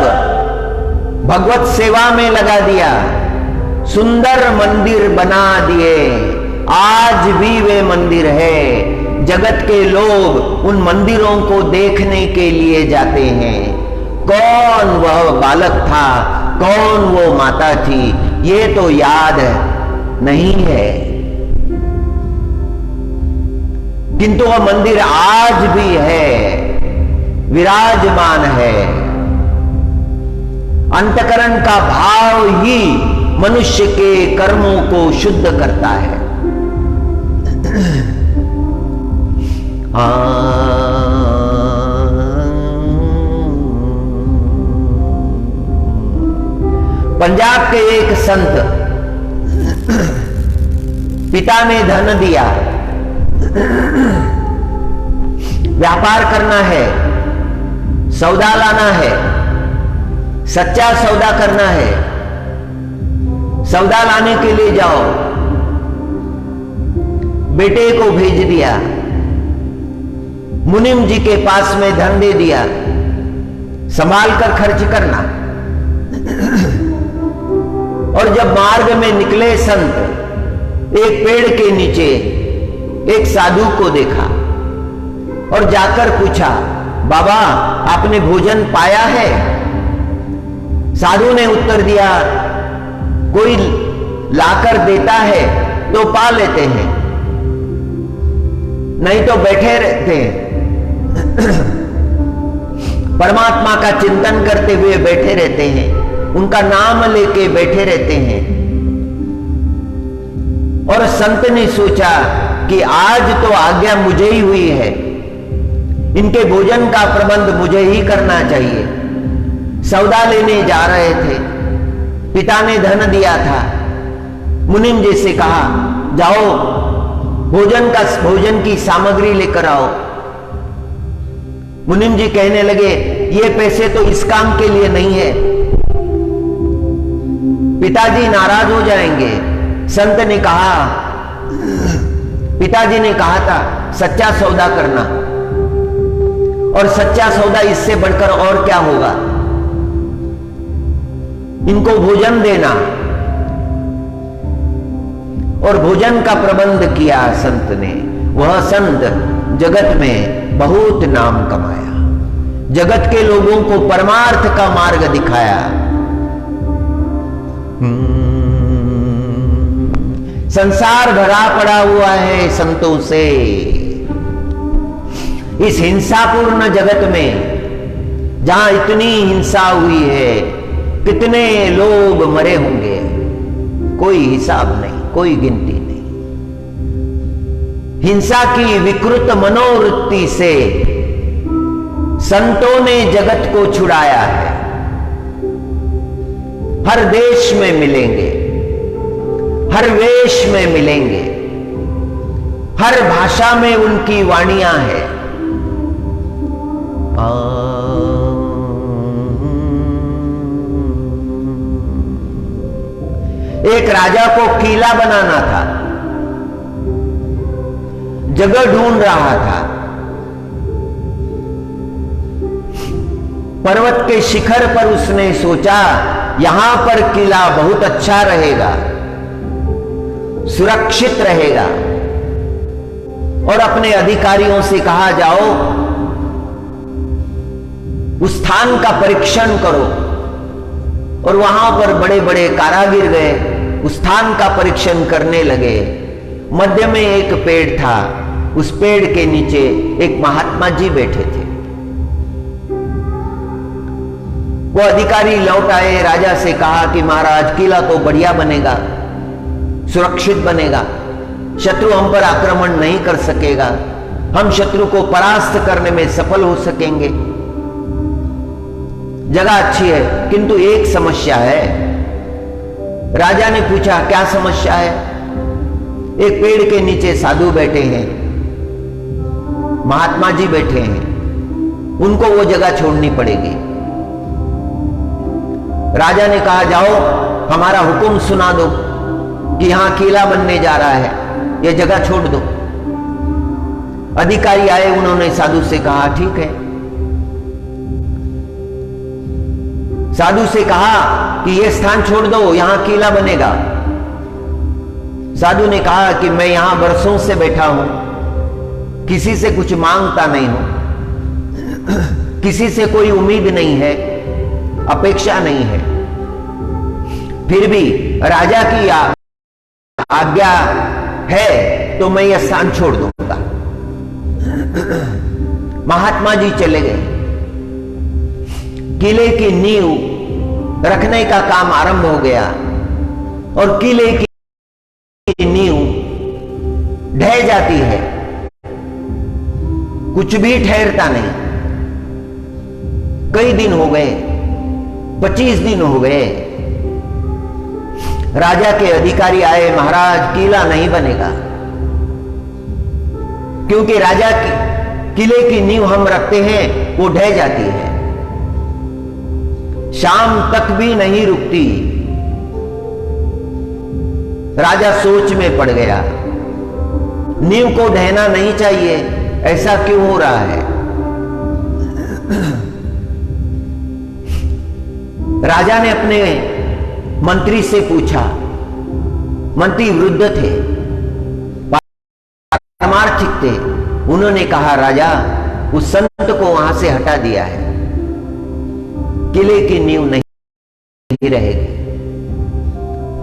भगवत सेवा में लगा दिया, सुंदर मंदिर बना दिए। आज भी वे मंदिर है। जगत के लोग उन मंदिरों को देखने के लिए जाते हैं। कौन वह बालक था, कौन वो माता थी, ये तो याद नहीं है, किंतु वह मंदिर आज भी है, विराजमान है। अंतकरण का भाव ही मनुष्य के कर्मों को शुद्ध करता है। पंजाब के एक संत पिता ने धन दिया, व्यापार करना है, सौदा लाना है, सच्चा सौदा करना है। सौदा लाने के लिए जाओ, बेटे को भेज दिया, मुनिम जी के पास में धन दे दिया, संभाल कर खर्च करना। और जब मार्ग में निकले संत, एक पेड़ के नीचे एक साधु को देखा और जाकर पूछा, बाबा आपने भोजन पाया है? साधु ने उत्तर दिया, कोई लाकर देता है तो पा लेते हैं, नहीं तो बैठे रहते हैं। परमात्मा का चिंतन करते हुए बैठे रहते हैं, उनका नाम लेके बैठे रहते हैं। और संत ने सोचा कि आज तो आज्ञा मुझे ही हुई है, इनके भोजन का प्रबंध मुझे ही करना चाहिए। सौदा लेने जा रहे थे, पिता ने धन दिया था, मुनिम जी से कहा जाओ भोजन की सामग्री लेकर आओ। मुनिम जी कहने लगे, ये पैसे तो इस काम के लिए नहीं है, पिताजी नाराज हो जाएंगे। संत ने कहा, पिताजी ने कहा था सच्चा सौदा करना, और सच्चा सौदा इससे बढ़कर और क्या होगा, इनको भोजन देना। और भोजन का प्रबंध किया संत ने। वह संत जगत में बहुत नाम कमाया, जगत के लोगों को परमार्थ का मार्ग दिखाया। संसार भरा पड़ा हुआ है संतों से। इस हिंसापूर्ण जगत में जहां इतनी हिंसा हुई है, कितने लोग मरे होंगे, कोई हिसाब नहीं, कोई गिनती नहीं। हिंसा की विकृत मनोवृत्ति से संतों ने जगत को छुड़ाया है। हर देश में मिलेंगे, हर वेश में मिलेंगे, हर भाषा में उनकी वाणियां हैं। एक राजा को किला बनाना था, जगह ढूंढ रहा था। पर्वत के शिखर पर उसने सोचा यहां पर किला बहुत अच्छा रहेगा, सुरक्षित रहेगा। और अपने अधिकारियों से कहा, जाओ उस स्थान का परीक्षण करो। और वहां पर बड़े बड़े कारागिर गए, उस स्थान का परीक्षण करने लगे। मध्य में एक पेड़ था, उस पेड़ के नीचे एक महात्मा जी बैठे थे। वो अधिकारी लौट आए, राजा से कहा कि महाराज किला तो बढ़िया बनेगा, सुरक्षित बनेगा, शत्रु हम पर आक्रमण नहीं कर सकेगा, हम शत्रु को परास्त करने में सफल हो सकेंगे, जगह अच्छी है, किंतु एक समस्या है। राजा ने पूछा, क्या समस्या है? एक पेड़ के नीचे साधु बैठे हैं, महात्मा जी बैठे हैं, उनको वो जगह छोड़नी पड़ेगी। राजा ने कहा, जाओ हमारा हुक्म सुना दो कि यहां किला बनने जा रहा है, ये जगह छोड़ दो। अधिकारी आए, उन्होंने साधु से कहा, ठीक है। साधु से कहा कि यह स्थान छोड़ दो, यहां किला बनेगा। साधु ने कहा कि मैं यहां वर्षों से बैठा हूं, किसी से कुछ मांगता नहीं हूं, किसी से कोई उम्मीद नहीं है, अपेक्षा नहीं है, फिर भी राजा की आज्ञा है तो मैं यह स्थान छोड़ दूंगा। महात्मा जी चले गए। किले की नींव रखने का काम आरंभ हो गया और किले की नींव ढह जाती है, कुछ भी ठहरता नहीं। कई दिन हो गए, 25 दिन हो गए, राजा के अधिकारी आए, महाराज किला नहीं बनेगा, क्योंकि राजा की किले की नींव हम रखते हैं वो ढह जाती है, शाम तक भी नहीं रुकती। राजा सोच में पड़ गया, नींव को ढहना नहीं चाहिए, ऐसा क्यों हो रहा है? राजा ने अपने मंत्री से पूछा, मंत्री वृद्ध थे, पारमार्थिक थे। उन्होंने कहा, राजा उस संत को वहां से हटा दिया है, किले की नींव नहीं रहेगी,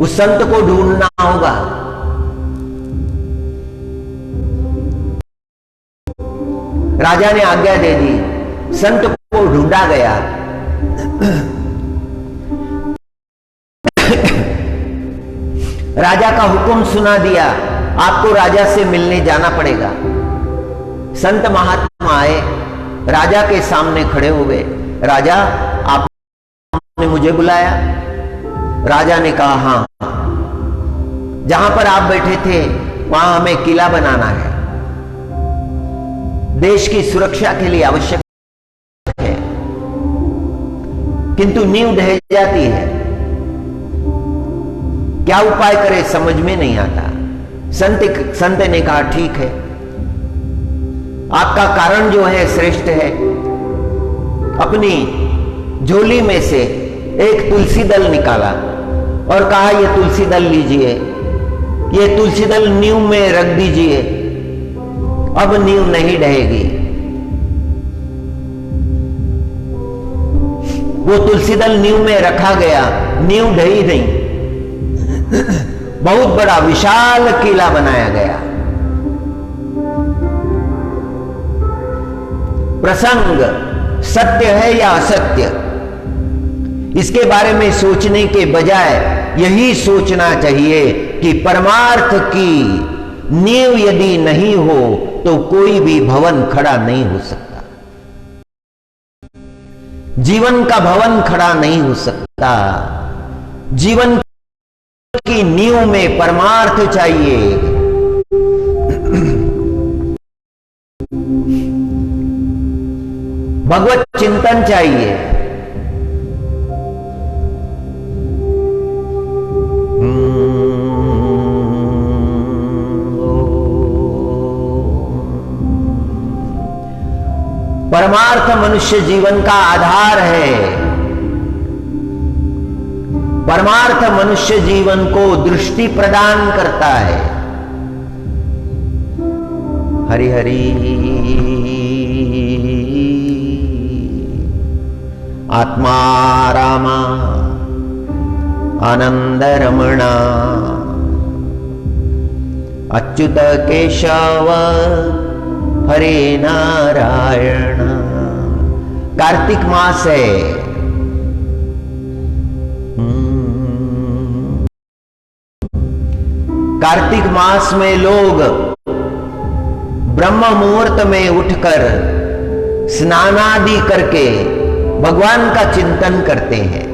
उस संत को ढूंढना होगा। राजा ने आज्ञा दे दी, संत को ढूंढा गया। राजा का हुक्म सुना दिया, आपको राजा से मिलने जाना पड़ेगा। संत महात्मा आए, राजा के सामने खड़े हुए। राजा, आपने मुझे बुलाया? राजा ने कहा, हां, जहां पर आप बैठे थे वहां हमें किला बनाना है, देश की सुरक्षा के लिए आवश्यक है, किंतु नींव ढह जाती है, क्या उपाय करें समझ में नहीं आता। संत ने कहा, ठीक है, आपका कारण जो है श्रेष्ठ है। अपनी झोली में से एक तुलसी दल निकाला और कहा, यह तुलसी दल लीजिए, यह तुलसी दल नींव में रख दीजिए, अब नींव नहीं ढहेगी। वो तुलसी दल नींव में रखा गया, नींव ढही नहीं, बहुत बड़ा विशाल किला बनाया गया। प्रसंग सत्य है या असत्य, इसके बारे में सोचने के बजाय यही सोचना चाहिए कि परमार्थ की नींव यदि नहीं हो तो कोई भी भवन खड़ा नहीं हो सकता, जीवन का भवन खड़ा नहीं हो सकता। जीवन की नींव में परमार्थ चाहिए। भगवत चिंतन चाहिए। परमार्थ मनुष्य जीवन का आधार है। परमार्थ मनुष्य जीवन को दृष्टि प्रदान करता है। हरि हरि आत्मा रामा आनंद रमणा अच्युत केशव हरे नारायण। कार्तिक मास है, कार्तिक मास में लोग ब्रह्म मुहूर्त में उठकर स्नानादि करके भगवान का चिंतन करते हैं।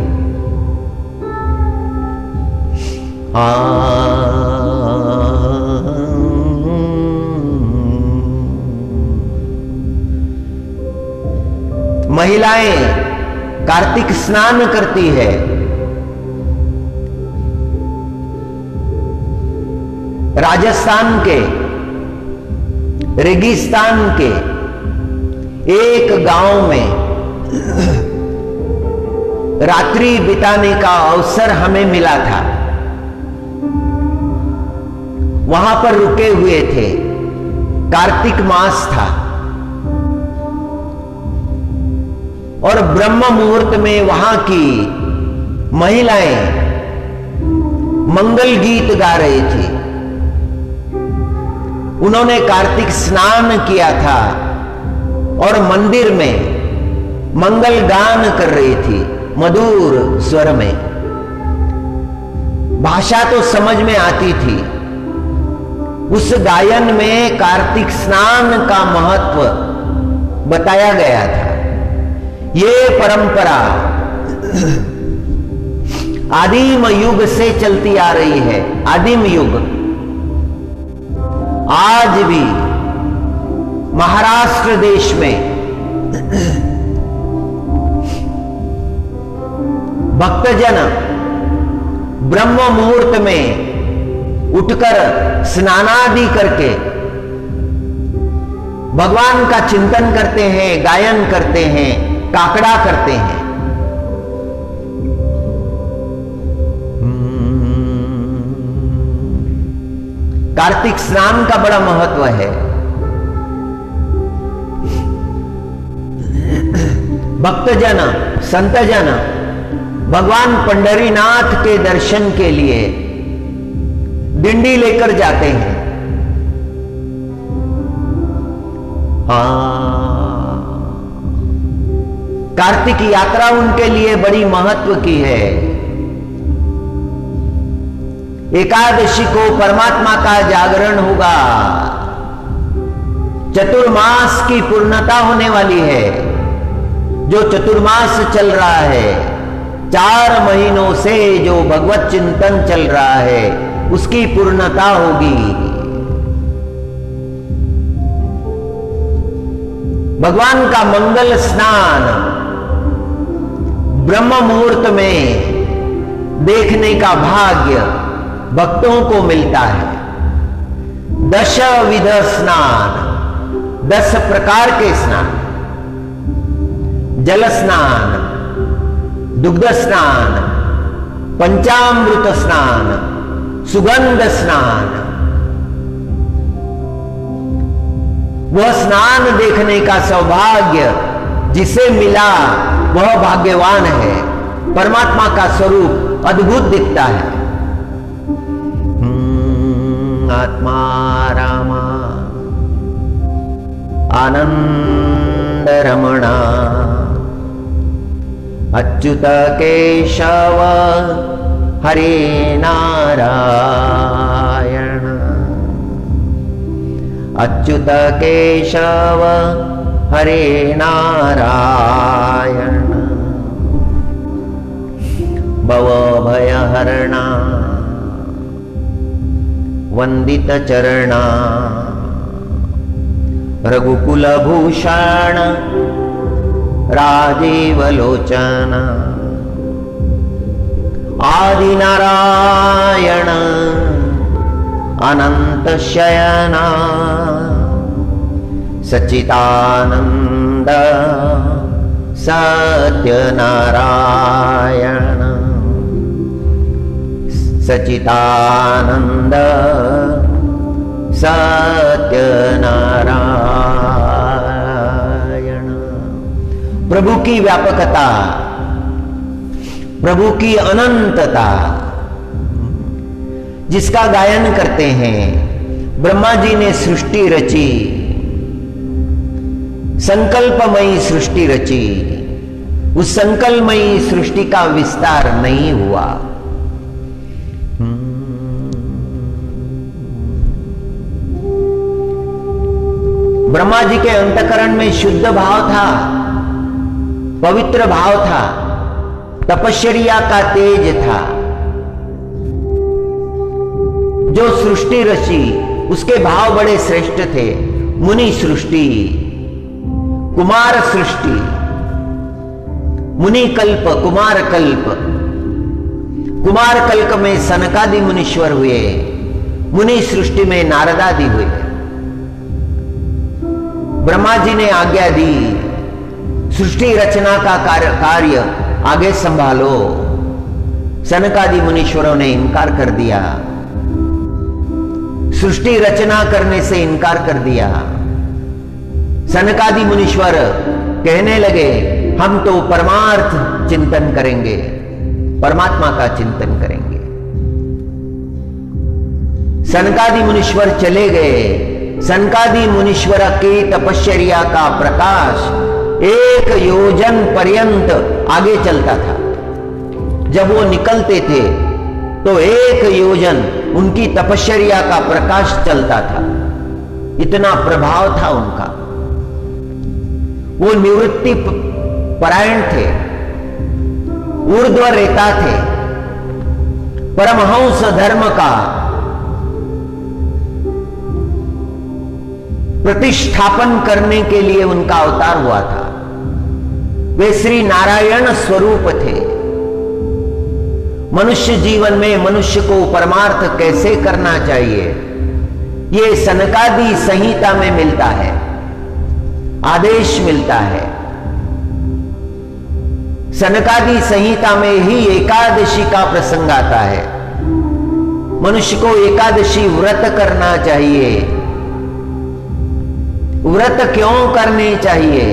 महिलाएं कार्तिक स्नान करती है। राजस्थान के रेगिस्तान के एक गांव में रात्रि बिताने का अवसर हमें मिला था। वहां पर रुके हुए थे, कार्तिक मास था और ब्रह्म मुहूर्त में वहां की महिलाएं मंगल गीत गा रही थी। उन्होंने कार्तिक स्नान किया था और मंदिर में मंगल गान कर रही थी मधुर स्वर में। भाषा तो समझ में आती थी। उस गायन में कार्तिक स्नान का महत्व बताया गया था। ये परंपरा आदिम युग से चलती आ रही है। आदिम युग आज भी महाराष्ट्र देश में भक्तजन ब्रह्म मुहूर्त में उठकर स्नानादि करके भगवान का चिंतन करते हैं, गायन करते हैं, काकड़ा करते हैं। कार्तिक स्नान का बड़ा महत्व है। भक्तजन, संतजन भगवान पंढरीनाथ के दर्शन के लिए डिंडी लेकर जाते हैं। कार्तिक यात्रा उनके लिए बड़ी महत्व की है। एकादशी को परमात्मा का जागरण होगा। चतुर्मास की पूर्णता होने वाली है। जो चतुर्मास चल रहा है, 4 महीनों से जो भगवत चिंतन चल रहा है, उसकी पूर्णता होगी। भगवान का मंगल स्नान ब्रह्म मुहूर्त में देखने का भाग्य भक्तों को मिलता है। 10 विध स्नान, 10 प्रकार के स्नान, जल स्नान, दुग्ध स्नान, पंचामृत स्नान, सुगंध स्नान, वह स्नान देखने का सौभाग्य जिसे मिला वह भाग्यवान है। परमात्मा का स्वरूप अद्भुत दिखता है। आत्मा रामा आनंद रमणा अच्युत केशव हरे नारायण, अच्युत केशव हरे नारायण, भव भयहरणा वंदित चरणा, रघुकुल भूषण राजीव लोचन, आदि नारायण अनंत शयना, सच्चिदानंद सत्य नारायण, सच्चिदानंद सत्य नारायण। प्रभु की व्यापकता, प्रभु की अनंतता जिसका गायन करते हैं। ब्रह्मा जी ने सृष्टि रची, संकल्पमयी सृष्टि रची। उस संकल्पमयी सृष्टि का विस्तार नहीं हुआ। ब्रह्मा जी के अंतःकरण में शुद्ध भाव था, पवित्र भाव था, तपश्चर्या का तेज था। जो सृष्टि रची उसके भाव बड़े श्रेष्ठ थे। मुनि सृष्टि, कुमार सृष्टि, मुनि कल्प, कुमार कल्प। कुमार कल्प में सनकादि मुनीश्वर हुए, मुनि सृष्टि में नारदादि हुए। ब्रह्मा जी ने आज्ञा दी, सृष्टि रचना का कार्य आगे संभालो। सनकादि मुनीश्वरों ने इनकार कर दिया, सृष्टि रचना करने से इनकार कर दिया। सनकादि मुनीश्वर कहने लगे, हम तो परमार्थ चिंतन करेंगे, परमात्मा का चिंतन करेंगे। सनकादि मुनीश्वर चले गए। सनकादि मुनीश्वर की तपश्चर्या का प्रकाश 1 योजन पर्यंत आगे चलता था। जब वो निकलते थे तो 1 योजन उनकी तपश्चर्या का प्रकाश चलता था। इतना प्रभाव था उनका। वो निवृत्ति परायण थे, ऊर्ध्व रेता थे, परमहंस धर्म का प्रतिष्ठापन करने के लिए उनका अवतार हुआ था। वे श्री नारायण स्वरूप थे। मनुष्य जीवन में मनुष्य को परमार्थ कैसे करना चाहिए, ये सनकादि संहिता में मिलता है, आदेश मिलता है। सनकादि संहिता में ही एकादशी का प्रसंग आता है। मनुष्य को एकादशी व्रत करना चाहिए। व्रत क्यों करने चाहिए,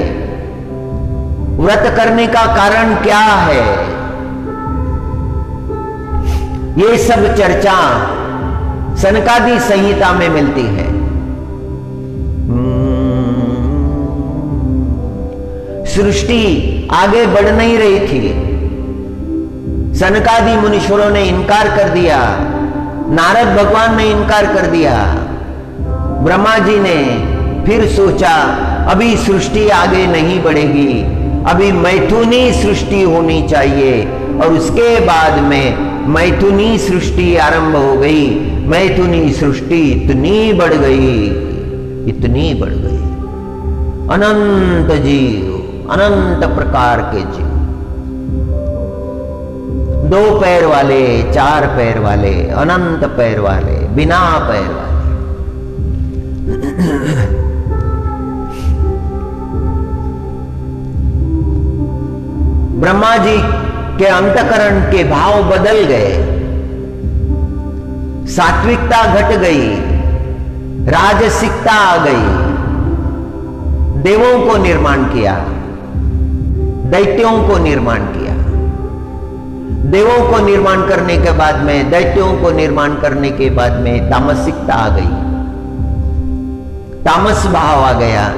व्रत करने का कारण क्या है, ये सब चर्चा सनकादि संहिता में मिलती है। सृष्टि आगे बढ़ नहीं रही थी। सनकादि मुनीश्वरों ने इनकार कर दिया, नारद भगवान ने इनकार कर दिया। ब्रह्मा जी ने फिर सोचा अभी सृष्टि आगे नहीं बढ़ेगी, अभी मैथुनी सृष्टि होनी चाहिए। और उसके बाद में मैथुनी सृष्टि आरंभ हो गई। मैथुनी सृष्टि इतनी बढ़ गई, इतनी बढ़ गई। अनंत जीव, अनंत प्रकार के जीव, 2 पैर वाले, 4 पैर वाले, अनंत पैर वाले, बिना पैर वाले। ब्रह्मा जी के अंतकरण के भाव बदल गए, सात्विकता घट गई, राजसिकता आ गई। देवों को निर्माण किया, दैत्यों को निर्माण किया। देवों को निर्माण करने के बाद में, दैत्यों को निर्माण करने के बाद में तामसिकता आ गई, तामस भाव आ गया।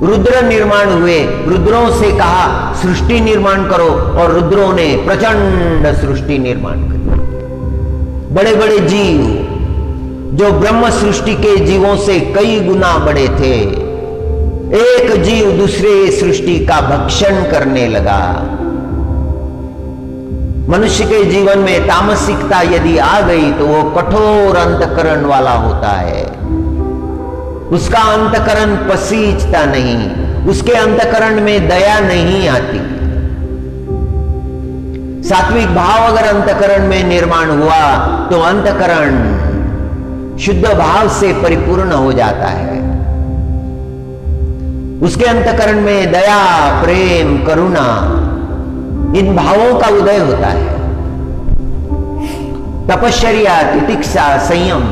रुद्र निर्माण हुए, रुद्रों से कहा सृष्टि निर्माण करो, और रुद्रों ने प्रचंड सृष्टि निर्माण करी। बड़े बड़े जीव जो ब्रह्म सृष्टि के जीवों से कई गुना बड़े थे, एक जीव दूसरे सृष्टि का भक्षण करने लगा। मनुष्य के जीवन में तामसिकता यदि आ गई तो वो कठोर अंतकरण वाला होता है। उसका अंतकरण पसीजता नहीं, उसके अंतकरण में दया नहीं आती। सात्विक भाव अगर अंतकरण में निर्माण हुआ तो अंतकरण शुद्ध भाव से परिपूर्ण हो जाता है। उसके अंतकरण में दया, प्रेम, करुणा, इन भावों का उदय होता है। तपश्चर्या, तितिक्षा, संयम,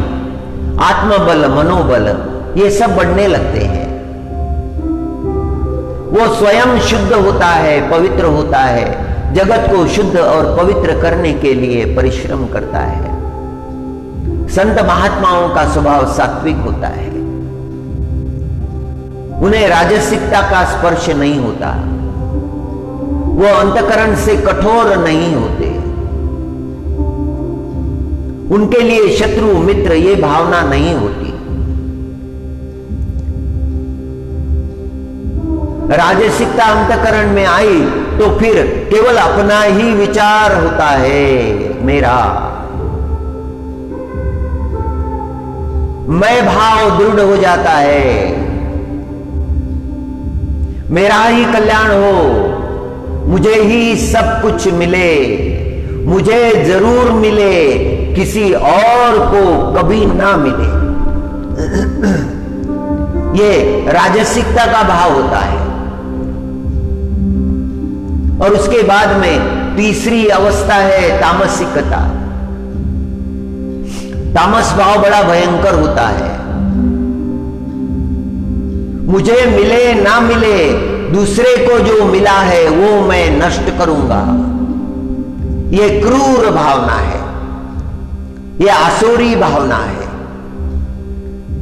आत्मबल, मनोबल, ये सब बढ़ने लगते हैं। वो स्वयं शुद्ध होता है, पवित्र होता है, जगत को शुद्ध और पवित्र करने के लिए परिश्रम करता है। संत महात्माओं का स्वभाव सात्विक होता है, उन्हें राजसिकता का स्पर्श नहीं होता, वो अंतकरण से कठोर नहीं होते। उनके लिए शत्रु मित्र ये भावना नहीं होती। राजसिकता अंतकरण में आई तो फिर केवल अपना ही विचार होता है, मेरा। मैं भाव दृढ़ हो जाता है, मेरा ही कल्याण हो, मुझे ही सब कुछ मिले, मुझे जरूर मिले, किसी और को कभी ना मिले। ये राजसिकता का भाव होता है। और उसके बाद में तीसरी अवस्था है तामसिकता। तामस भाव बड़ा भयंकर होता है। मुझे मिले ना मिले, दूसरे को जो मिला है वो मैं नष्ट करूंगा। ये क्रूर भावना है, ये आसुरी भावना है,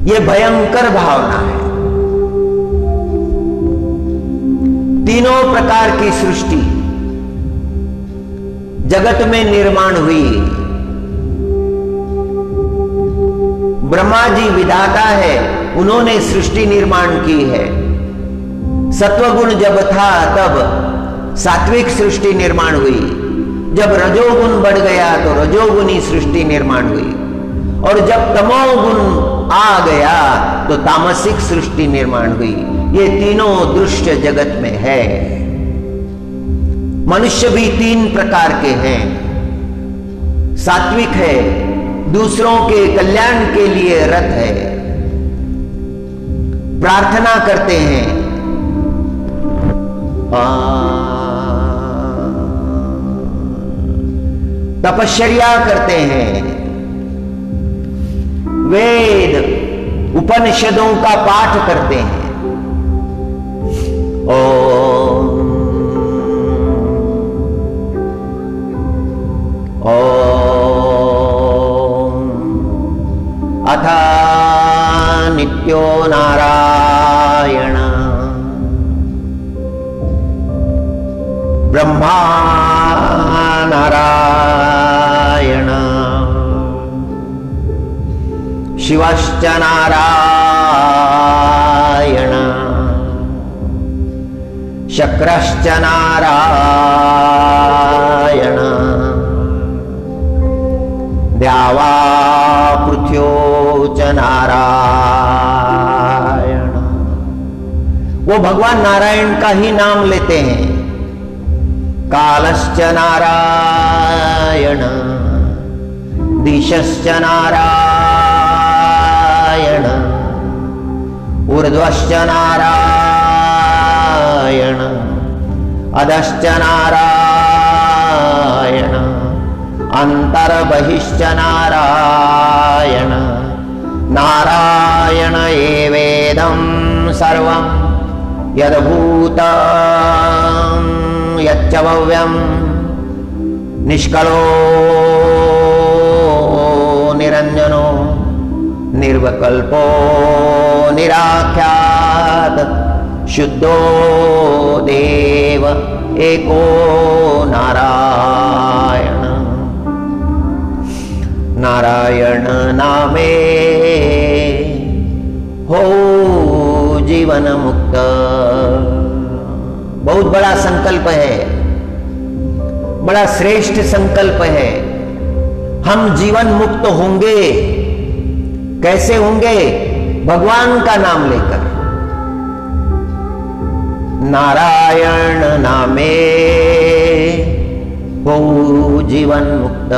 ये भयंकर भावना है। तीनों प्रकार की सृष्टि जगत में निर्माण हुई। ब्रह्मा जी विधाता है, उन्होंने सृष्टि निर्माण की है। सत्वगुण जब था तब सात्विक सृष्टि निर्माण हुई, जब रजोगुण बढ़ गया तो रजोगुणी सृष्टि निर्माण हुई, और जब तमोगुण आ गया तो तामसिक सृष्टि निर्माण हुई। ये तीनों दृश्य जगत में है। मनुष्य भी तीन प्रकार के हैं। सात्विक है, दूसरों के कल्याण के लिए रत है, प्रार्थना करते हैं, तपश्चर्या करते हैं, वेद उपनिषदों का पाठ करते हैं। अथ नित्यो नारायण ब्रह्मा नारायण शिवश्च नारायण शक्रश्च नारायण द्यावा पृथ्व्यो च नारायण। वो भगवान नारायण का ही नाम लेते हैं। कालश्च नारायण दिशश्च नारायण ऊर्ध्वश्च नारायण अधश्च नारायण अंतर्बहिश्च नारायण। नारायण एवेदं सर्वं यद्भूतं यच्च भव्यं निष्कलो निरंजनो निर्विकल्पो निराख्यात शुद्धो देव एको नारायण। नारायण नामे हो जीवन मुक्त। बहुत बड़ा संकल्प है, बड़ा श्रेष्ठ संकल्प है। हम जीवन मुक्त होंगे। कैसे होंगे? भगवान का नाम लेकर। नारायण नामे हो जीवन मुक्त।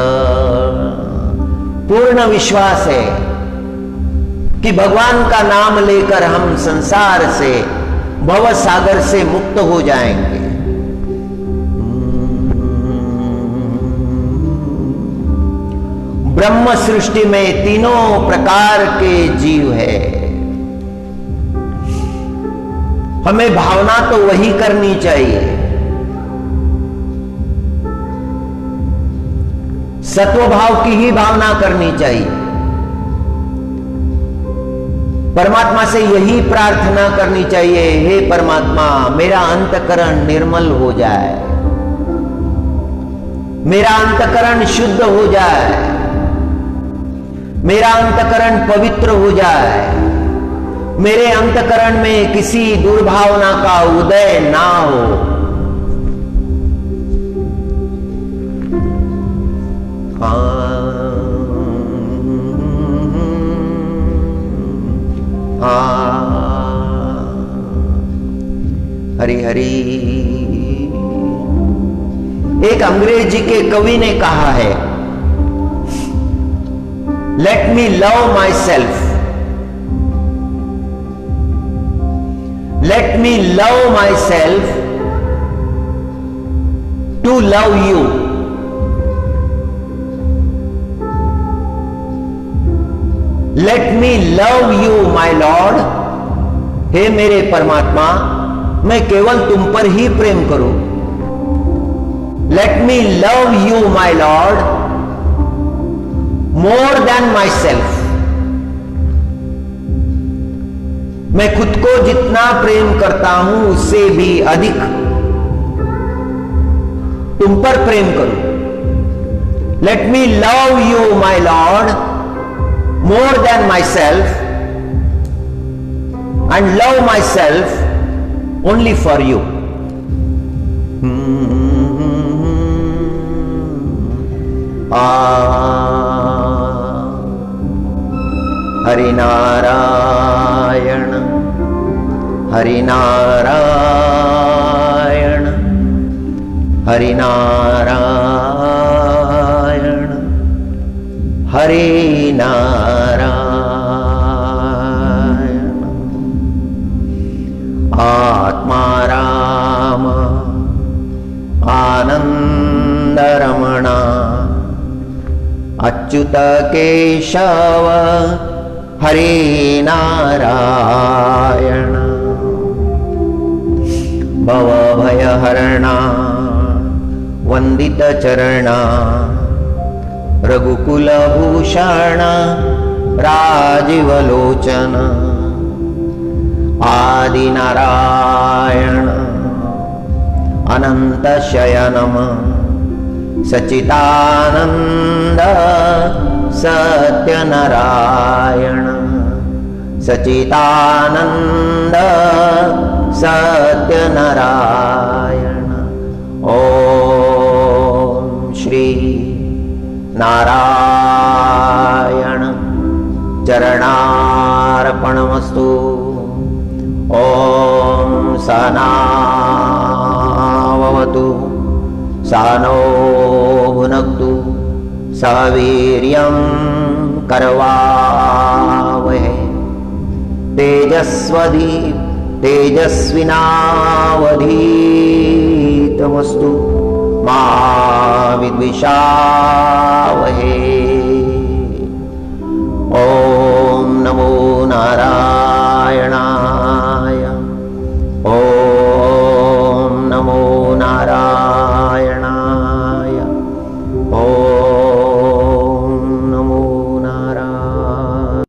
पूर्ण विश्वास है कि भगवान का नाम लेकर हम संसार से, भव सागर से मुक्त हो जाएंगे। ब्रह्म सृष्टि में तीनों प्रकार के जीव है। हमें भावना तो वही करनी चाहिए। सत्व भाव की ही भावना करनी चाहिए। परमात्मा से यही प्रार्थना करनी चाहिए, हे परमात्मा मेरा अंतकरण निर्मल हो जाए, मेरा अंतकरण शुद्ध हो जाए, मेरा अंतकरण पवित्र हो जाए, मेरे अंतकरण में किसी दुर्भावना का उदय ना हो। हरि हरि। एक अंग्रेजी के कवि ने कहा है, let me love myself, let me love myself to love you. Let me love you my lord. हे मेरे परमात्मा, मैं केवल तुम पर ही प्रेम करूं। Let me love you my lord more than myself. मैं खुद को जितना प्रेम करता हूं उससे भी अधिक तुम पर प्रेम करूं। Let me love you my Lord more than myself and love myself only for you. Harinarayan Harinarayan Harinarayan Harinarayan. आत्मा राम आनंदरमणा अच्युत केशव हरिनारायण। भवभयहरणा वंदित चरणा रघुकुलभूषण राजीवलोचन। आदिनारायण अनंत शयनम सच्चिदानंद सत्यनारायण। सच्चिदानंद सत्यनारायण। ओम श्री नारायण चरणार्पणमस्तु। ओम सहनावतु सानो भुनक्तु सह वीर्यं करवावहै। तेजस्विनावधीतमस्तु मा विद्विषावहै। ओम नमो नारायण